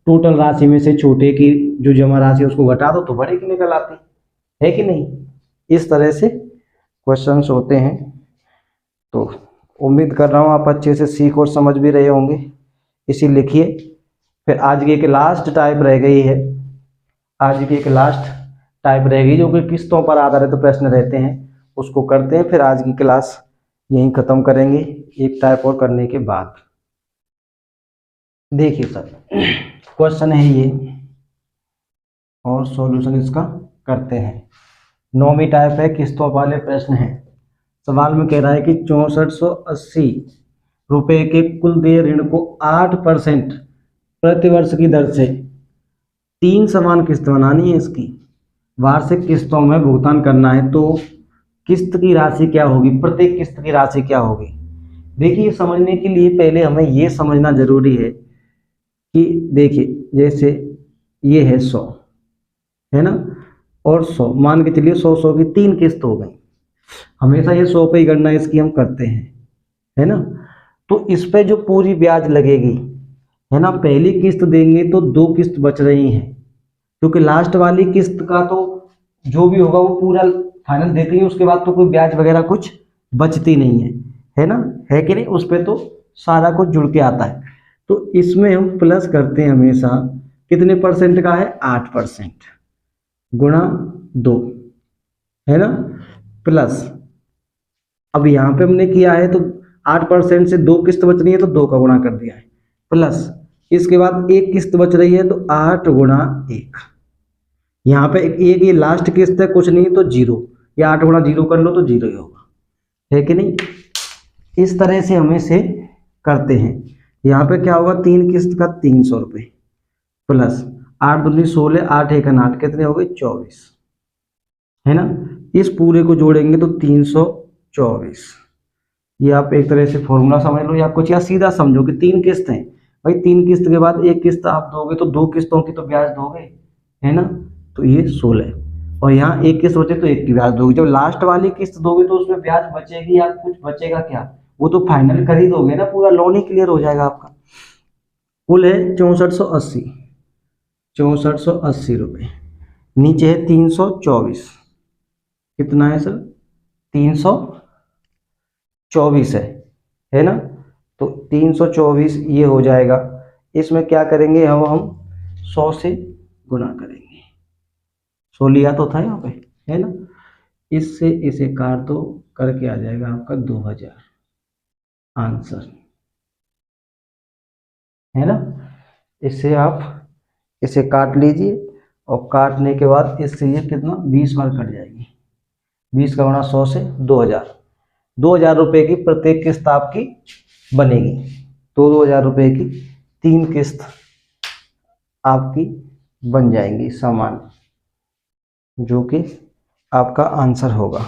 टोटल राशि में से छोटे की जो जमा राशि है उसको घटा दो तो बड़े की निकल आती है कि नहीं। इस तरह से क्वेश्चंस होते हैं। तो उम्मीद कर रहा हूँ आप अच्छे से सीख और समझ भी रहे होंगे। इसी लिखिए। फिर आज की एक लास्ट टाइप रह गई है, आज की एक लास्ट टाइप रहेगी जो कि किस्तों पर आधारित प्रश्न रहते हैं, उसको करते हैं। फिर आज की क्लास यहीं ख़त्म करेंगे एक टाइप और करने के बाद। देखिए सर, क्वेश्चन है ये और सॉल्यूशन इसका करते हैं। 9वीं टाइप है, किस्तों वाले प्रश्न हैं। सवाल में कह रहा है कि 6480 रुपये के कुल देय ऋण को 8% प्रतिवर्ष की दर से 3 समान किस्त बनानी है, इसकी वार्षिक किस्तों में भुगतान करना है। तो किस्त की राशि क्या होगी, प्रत्येक किस्त की राशि क्या होगी। देखिए, समझने के लिए पहले हमें ये समझना जरूरी है कि देखिए जैसे ये है 100, है ना, और 100 मान के चलिए 100 की 3 किस्त हो गई। हमेशा ये 100 पे ही गणना इसकी हम करते हैं, है ना। तो इस पे जो पूरी ब्याज लगेगी, है ना, पहली किस्त देंगे तो 2 किस्त बच रही हैं, क्योंकि लास्ट वाली किस्त का तो जो भी होगा वो पूरा फाइनल देते ही, उसके बाद तो कोई ब्याज वगैरह कुछ बचती नहीं है ना, है कि नहीं। उस पर तो सारा कुछ जुड़ के आता है। तो इसमें हम प्लस करते हैं हमेशा, कितने परसेंट का है, 8% गुणा 2, है ना, प्लस अब यहाँ पे हमने किया है तो 8% से 2 किस्त बच रही है तो 2 का गुणा कर दिया है, प्लस इसके बाद 1 किस्त बच रही है तो 8 गुणा 1। यहाँ पे एक ये लास्ट किस्त है, कुछ नहीं तो 0, या 8 गुणा 0 कर लो तो 0 ही होगा, है कि नहीं। इस तरह से हम इसे करते हैं। यहाँ पे क्या होगा, 3 किस्त का 300 रुपये प्लस 8 दूनी 16, 8 एक 8, कितने हो गए 24, है ना। इस पूरे को जोड़ेंगे तो 324। ये आप एक तरह से फॉर्मूला समझ लो या कुछ, या सीधा समझो कि 3 किस्त हैं भाई, 3 किस्त के बाद 1 किस्त आप दोगे तो 2 किस्तों की तो ब्याज दोगे, है ना। तो ये 16, और यहाँ 1 किस्त बचे तो 1 की ब्याज दोगे। जब लास्ट वाली किस्त दोगे तो उसमें ब्याज बचेगी या कुछ बचेगा क्या, वो तो फाइनल कर ही दोगे ना, पूरा लोन ही क्लियर हो जाएगा आपका। कुल है 6480, 6480 रुपये, नीचे है 324, कितना है सर, 324 है ना। तो 324 ये हो जाएगा। इसमें क्या करेंगे हम 100 से गुणा करेंगे, 100 लिया तो था यहाँ पे, है ना। इससे इसे काट दो, करके आ जाएगा आपका 2000 आंसर, है ना। इससे आप इसे काट लीजिए, और काटने के बाद इससे ये कितना 20 बार कट जाएगी, 20 का गुणा 100 से 2000, 2000 रुपये की प्रत्येक किस्त आपकी बनेगी। तो 2000 रुपये की 3 किस्त आपकी बन जाएंगी समान, जो कि आपका आंसर होगा।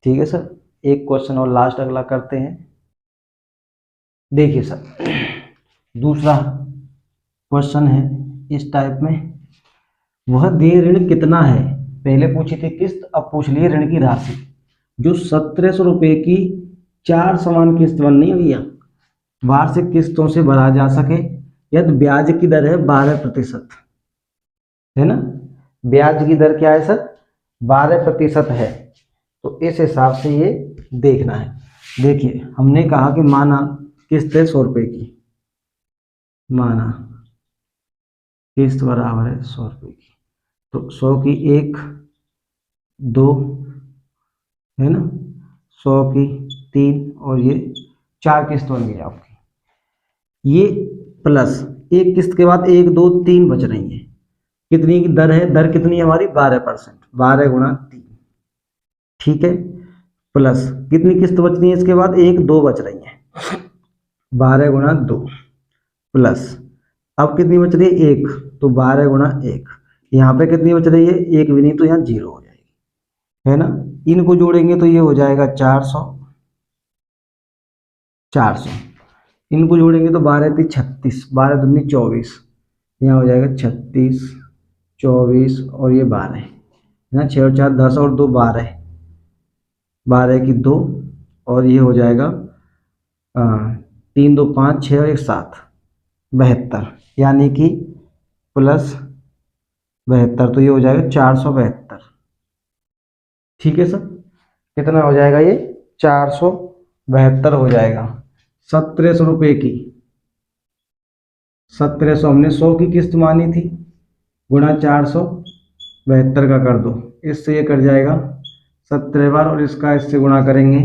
ठीक है सर, एक क्वेश्चन और लास्ट अगला करते हैं। देखिए सर, दूसरा क्वेश्चन है इस टाइप में, वह देय ऋण कितना है। पहले पूछी थी किस्त, अब पूछ लिए ऋण की राशि, जो 1700 रुपये की 4 समान किस्त बननी है भैया, वार्षिक किस्तों से भरा जा सके, यदि ब्याज की दर है 12%, है ना। ब्याज की दर क्या है सर, 12% है। तो इस हिसाब से ये देखना है। देखिए, हमने कहा कि माना किस्त है 100 रुपये की, माना किस्त बराबर है 100 रुपये की, तो 100 की 1 2, है ना, 100 की 3, और ये 4 किस्त बन गई आपकी। ये प्लस 1 किस्त के बाद 1 2 3 बच रही है, कितनी की दर है, दर कितनी है हमारी 12%, 12 गुणा 3, ठीक है। प्लस कितनी किस्त बच रही है इसके बाद, 1 2 बच रही है, 12 गुणा 2, प्लस अब कितनी बच रही है 1, तो 12 गुणा 1, यहाँ पे कितनी बच रही है 1 भी नहीं, तो यहाँ 0 हो जाएगी, है ना। इनको जोड़ेंगे तो ये हो जाएगा 400, इनको जोड़ेंगे तो 12 3 36, 12 दूनी 24, यहाँ हो जाएगा 36 24 और ये 12 है ना, 6 और 4 10 और 2 12, 12 की 2 और ये हो जाएगा 3 2 5 6 और 1 7, 72, यानी कि प्लस 72, तो ये हो जाएगा 472। ठीक है सर, कितना हो जाएगा ये 472 हो जाएगा। 1700 रुपये की, 1700 हमने 100 की किस्त मानी थी, गुणा 472 का कर दो, इससे ये कट जाएगा 17 बार और इसका इससे गुणा करेंगे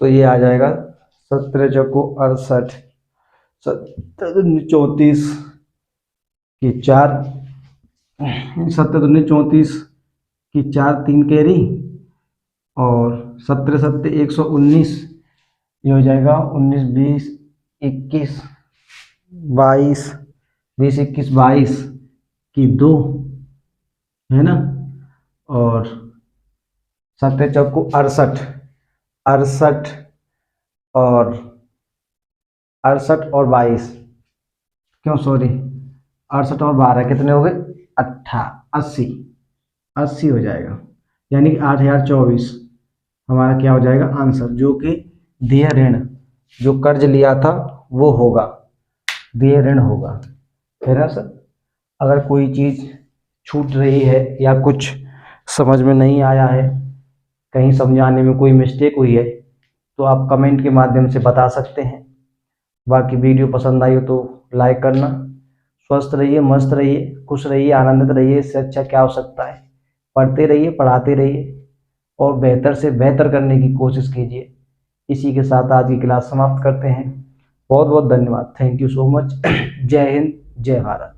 तो ये आ जाएगा 17 चौको 68, 34 की 4, 17 34 की 4 3 कैरी और 17 7 119, ये हो जाएगा 19 20 21 22 20 21 22 की 2 है ना, और 7 चौको 68, 68 और 68 और 22, क्यों सॉरी 68 और 12 कितने हो गए 80, 80 हो जाएगा, यानी कि 8024 हमारा क्या हो जाएगा आंसर, जो कि देय ऋण, जो कर्ज लिया था वो होगा, देय ऋण होगा, है ना सर। अगर कोई चीज़ छूट रही है या कुछ समझ में नहीं आया है, कहीं समझाने में कोई मिस्टेक हुई है तो आप कमेंट के माध्यम से बता सकते हैं। बाकी वीडियो पसंद आई हो तो लाइक करना। स्वस्थ रहिए, मस्त रहिए, खुश रहिए, आनंदित रहिए, इससे अच्छा क्या हो सकता है। पढ़ते रहिए, पढ़ाते रहिए और बेहतर से बेहतर करने की कोशिश कीजिए। इसी के साथ आज की क्लास समाप्त करते हैं। बहुत बहुत धन्यवाद, थैंक यू सो मच। जय हिंद, जय भारत।